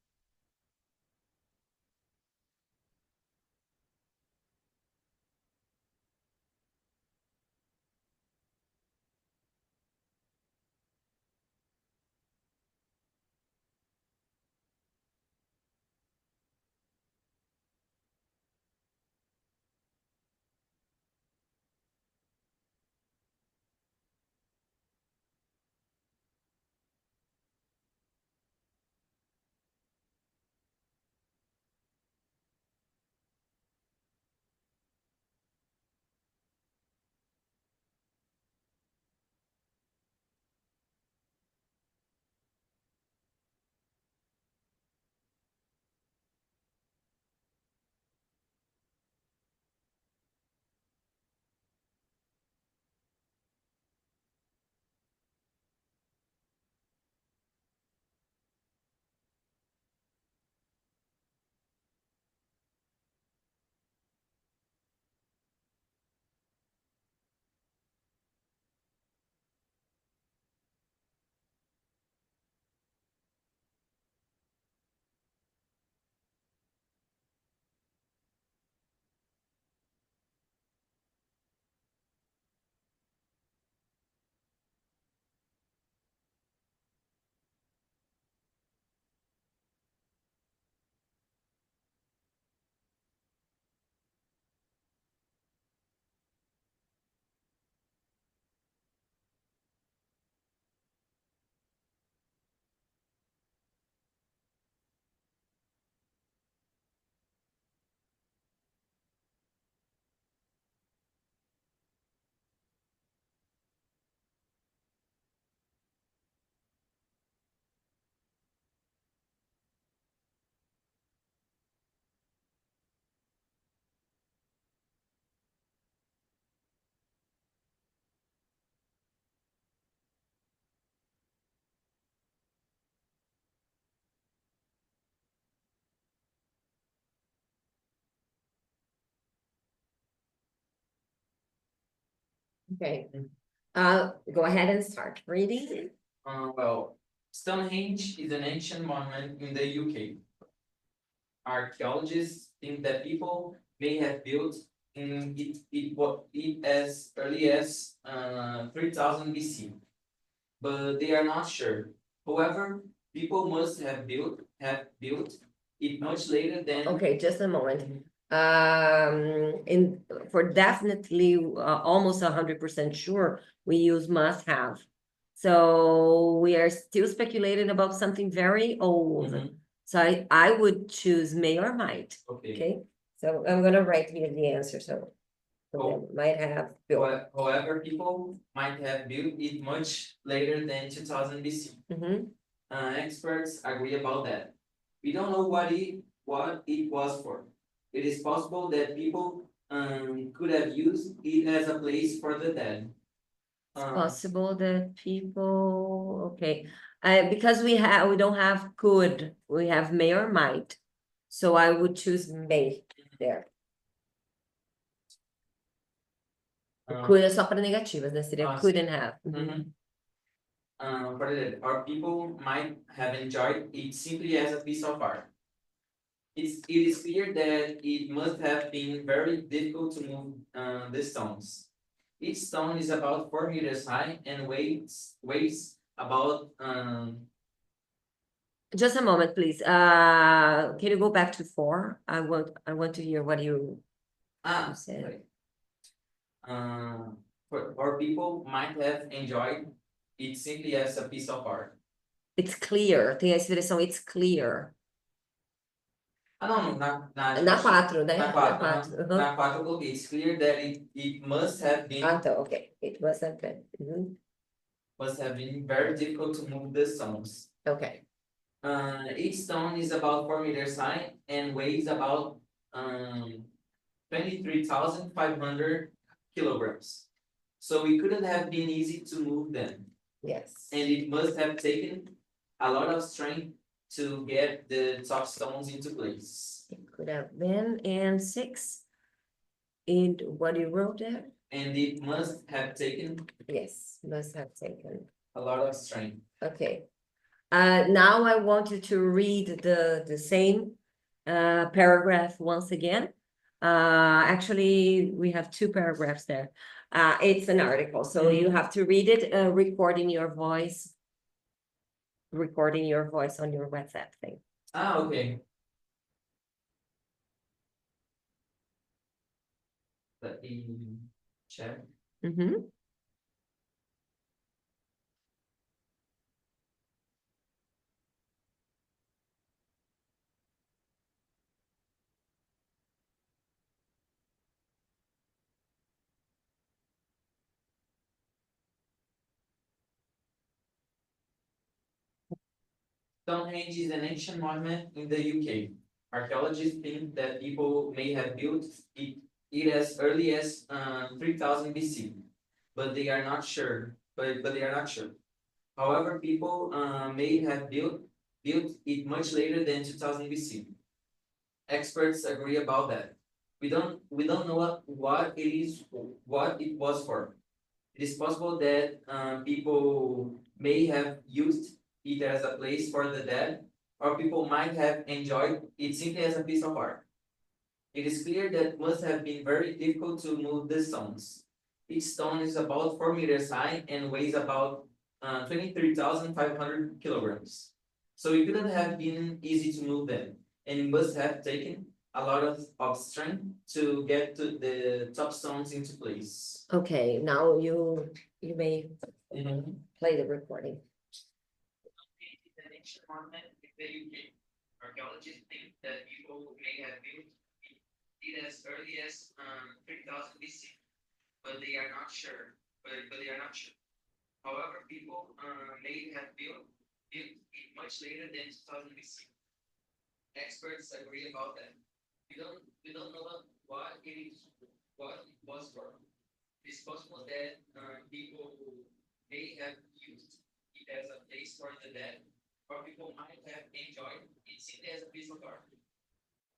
[SPEAKER 1] Okay. Go ahead and start reading.
[SPEAKER 2] Well, Stonehenge is an ancient monument in the UK. Archaeologists think that people may have built it as early as 3000 BC, but they are not sure. However, people must have built it much later than.
[SPEAKER 1] Okay, just a moment. For definitely, almost 100% sure, we use must have. So we are still speculating about something very old.
[SPEAKER 2] Mhm.
[SPEAKER 1] So I would choose may or might,
[SPEAKER 2] Okay.
[SPEAKER 1] okay? So I'm gonna write here the answer, so.
[SPEAKER 2] Oh.
[SPEAKER 1] Might have built.
[SPEAKER 2] However, people might have built it much later than 2000 BC.
[SPEAKER 1] Mhm.
[SPEAKER 2] Experts agree about that. We don't know what it was for. It is possible that people could have used it as a place for the dead.
[SPEAKER 1] Possible that people, okay, because we don't have could, we have may or might. So I would choose may there. Could é só para negativas, né? Seria
[SPEAKER 2] Ah,
[SPEAKER 1] couldn't have.
[SPEAKER 2] Mhm. For the dead, or people might have enjoyed it simply as a piece of art. It is clear that it must have been very difficult to move the stones. Each stone is about 4 meters high and weighs about
[SPEAKER 1] Just a moment, please. Can you go back to 4? I want to hear what you said.
[SPEAKER 2] sorry. Or people might have enjoyed it simply as a piece of art.
[SPEAKER 1] It's clear, tem a expressão it's clear.
[SPEAKER 2] Não,
[SPEAKER 1] Na 4, né?
[SPEAKER 2] Na 4,
[SPEAKER 1] uhum.
[SPEAKER 2] na 4 eu coloquei. It's clear that it must have been.
[SPEAKER 1] Então, ok. It must have been.
[SPEAKER 2] Must have been very difficult to move the stones.
[SPEAKER 1] Okay.
[SPEAKER 2] Each stone is about 4 meters high and weighs about 23,500 kilograms. So it couldn't have been easy to move them.
[SPEAKER 1] Yes.
[SPEAKER 2] And it must have taken a lot of strength to get the top stones into place.
[SPEAKER 1] It could have been. And 6. And what you wrote there?
[SPEAKER 2] And it must have taken
[SPEAKER 1] Yes, must have taken.
[SPEAKER 2] a lot of strength.
[SPEAKER 1] Okay. Now I want you to read the same paragraph once again. Actually, we have 2 paragraphs there. It's an article, so you have to read it, recording your voice on your WhatsApp thing.
[SPEAKER 2] Ah, okay. Let me check.
[SPEAKER 1] Mm-hmm.
[SPEAKER 2] Stonehenge is an ancient monument in the UK. Archaeologists think that people may have built it as early as 3000 BC, but they are not sure. But they are not sure. However, people may have built it much later than 2000 BC. Experts agree about that. We don't know what it was for. It is possible that people may have used it as a place for the dead, or people might have enjoyed it simply as a piece of art. It is clear that it must have been very difficult to move the stones. Each stone is about 4 meters high and weighs about 23,500 kilograms. So it couldn't have been easy to move them, and it must have taken a lot of strength to get to the top stones into place.
[SPEAKER 1] Okay, now you may play the recording.
[SPEAKER 2] It's an ancient monument in the UK. Archaeologists think that people may have built it as early as 3000 BC, but they are not sure. However, people may have built it much later than 2000 BC. Experts agree about that. We don't know what it was for. It's possible that people may have used it as a place for the dead, or people might have enjoyed it simply as a piece of art.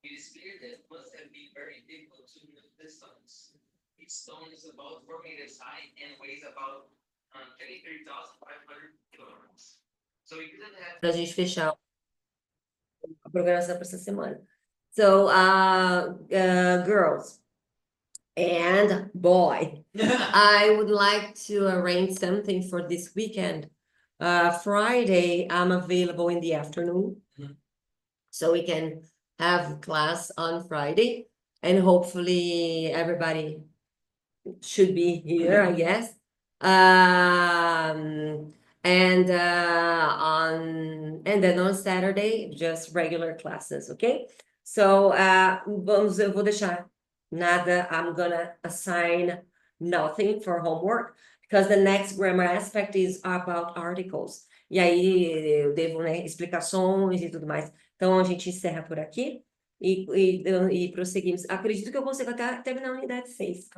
[SPEAKER 2] It is clear that it must have been very difficult to move the stones. Each stone is about 4 meters high and weighs about 23,500 kilograms. So we couldn't have.
[SPEAKER 1] Pra gente fechar a programação para essa semana. So, girls and boy, I would like to arrange something for this weekend. Friday, I'm available in the afternoon.
[SPEAKER 2] Mhm.
[SPEAKER 1] So we can have class on Friday, and hopefully everybody should be here, I guess. And then on Saturday, just regular classes, okay? So, eu vou deixar nada, I'm gonna assign nothing for homework, because the next grammar aspect is about articles. E aí eu devo, né, explicações e tudo mais. Então a gente encerra por aqui e prosseguimos. Acredito que eu consigo até terminar a unidade 6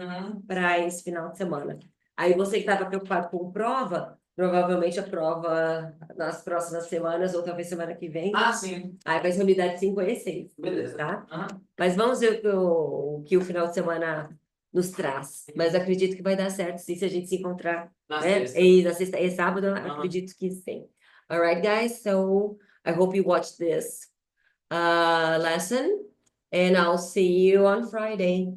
[SPEAKER 1] para esse final de semana. Aí você que estava preocupado com prova, provavelmente a prova nas próximas semanas, ou talvez semana que vem.
[SPEAKER 2] Ah, sim.
[SPEAKER 1] Aí vai ser unidade 5 e 6.
[SPEAKER 2] Beleza.
[SPEAKER 1] Tá?
[SPEAKER 2] Aham.
[SPEAKER 1] Mas vamos ver o que o final de semana nos traz. Mas acredito que vai dar certo sim, se a gente se encontrar,
[SPEAKER 2] Na
[SPEAKER 1] né?
[SPEAKER 2] sexta.
[SPEAKER 1] E na sexta e sábado, acredito que sim. All right, guys. So I hope you watch this lesson, and I'll see you on Friday.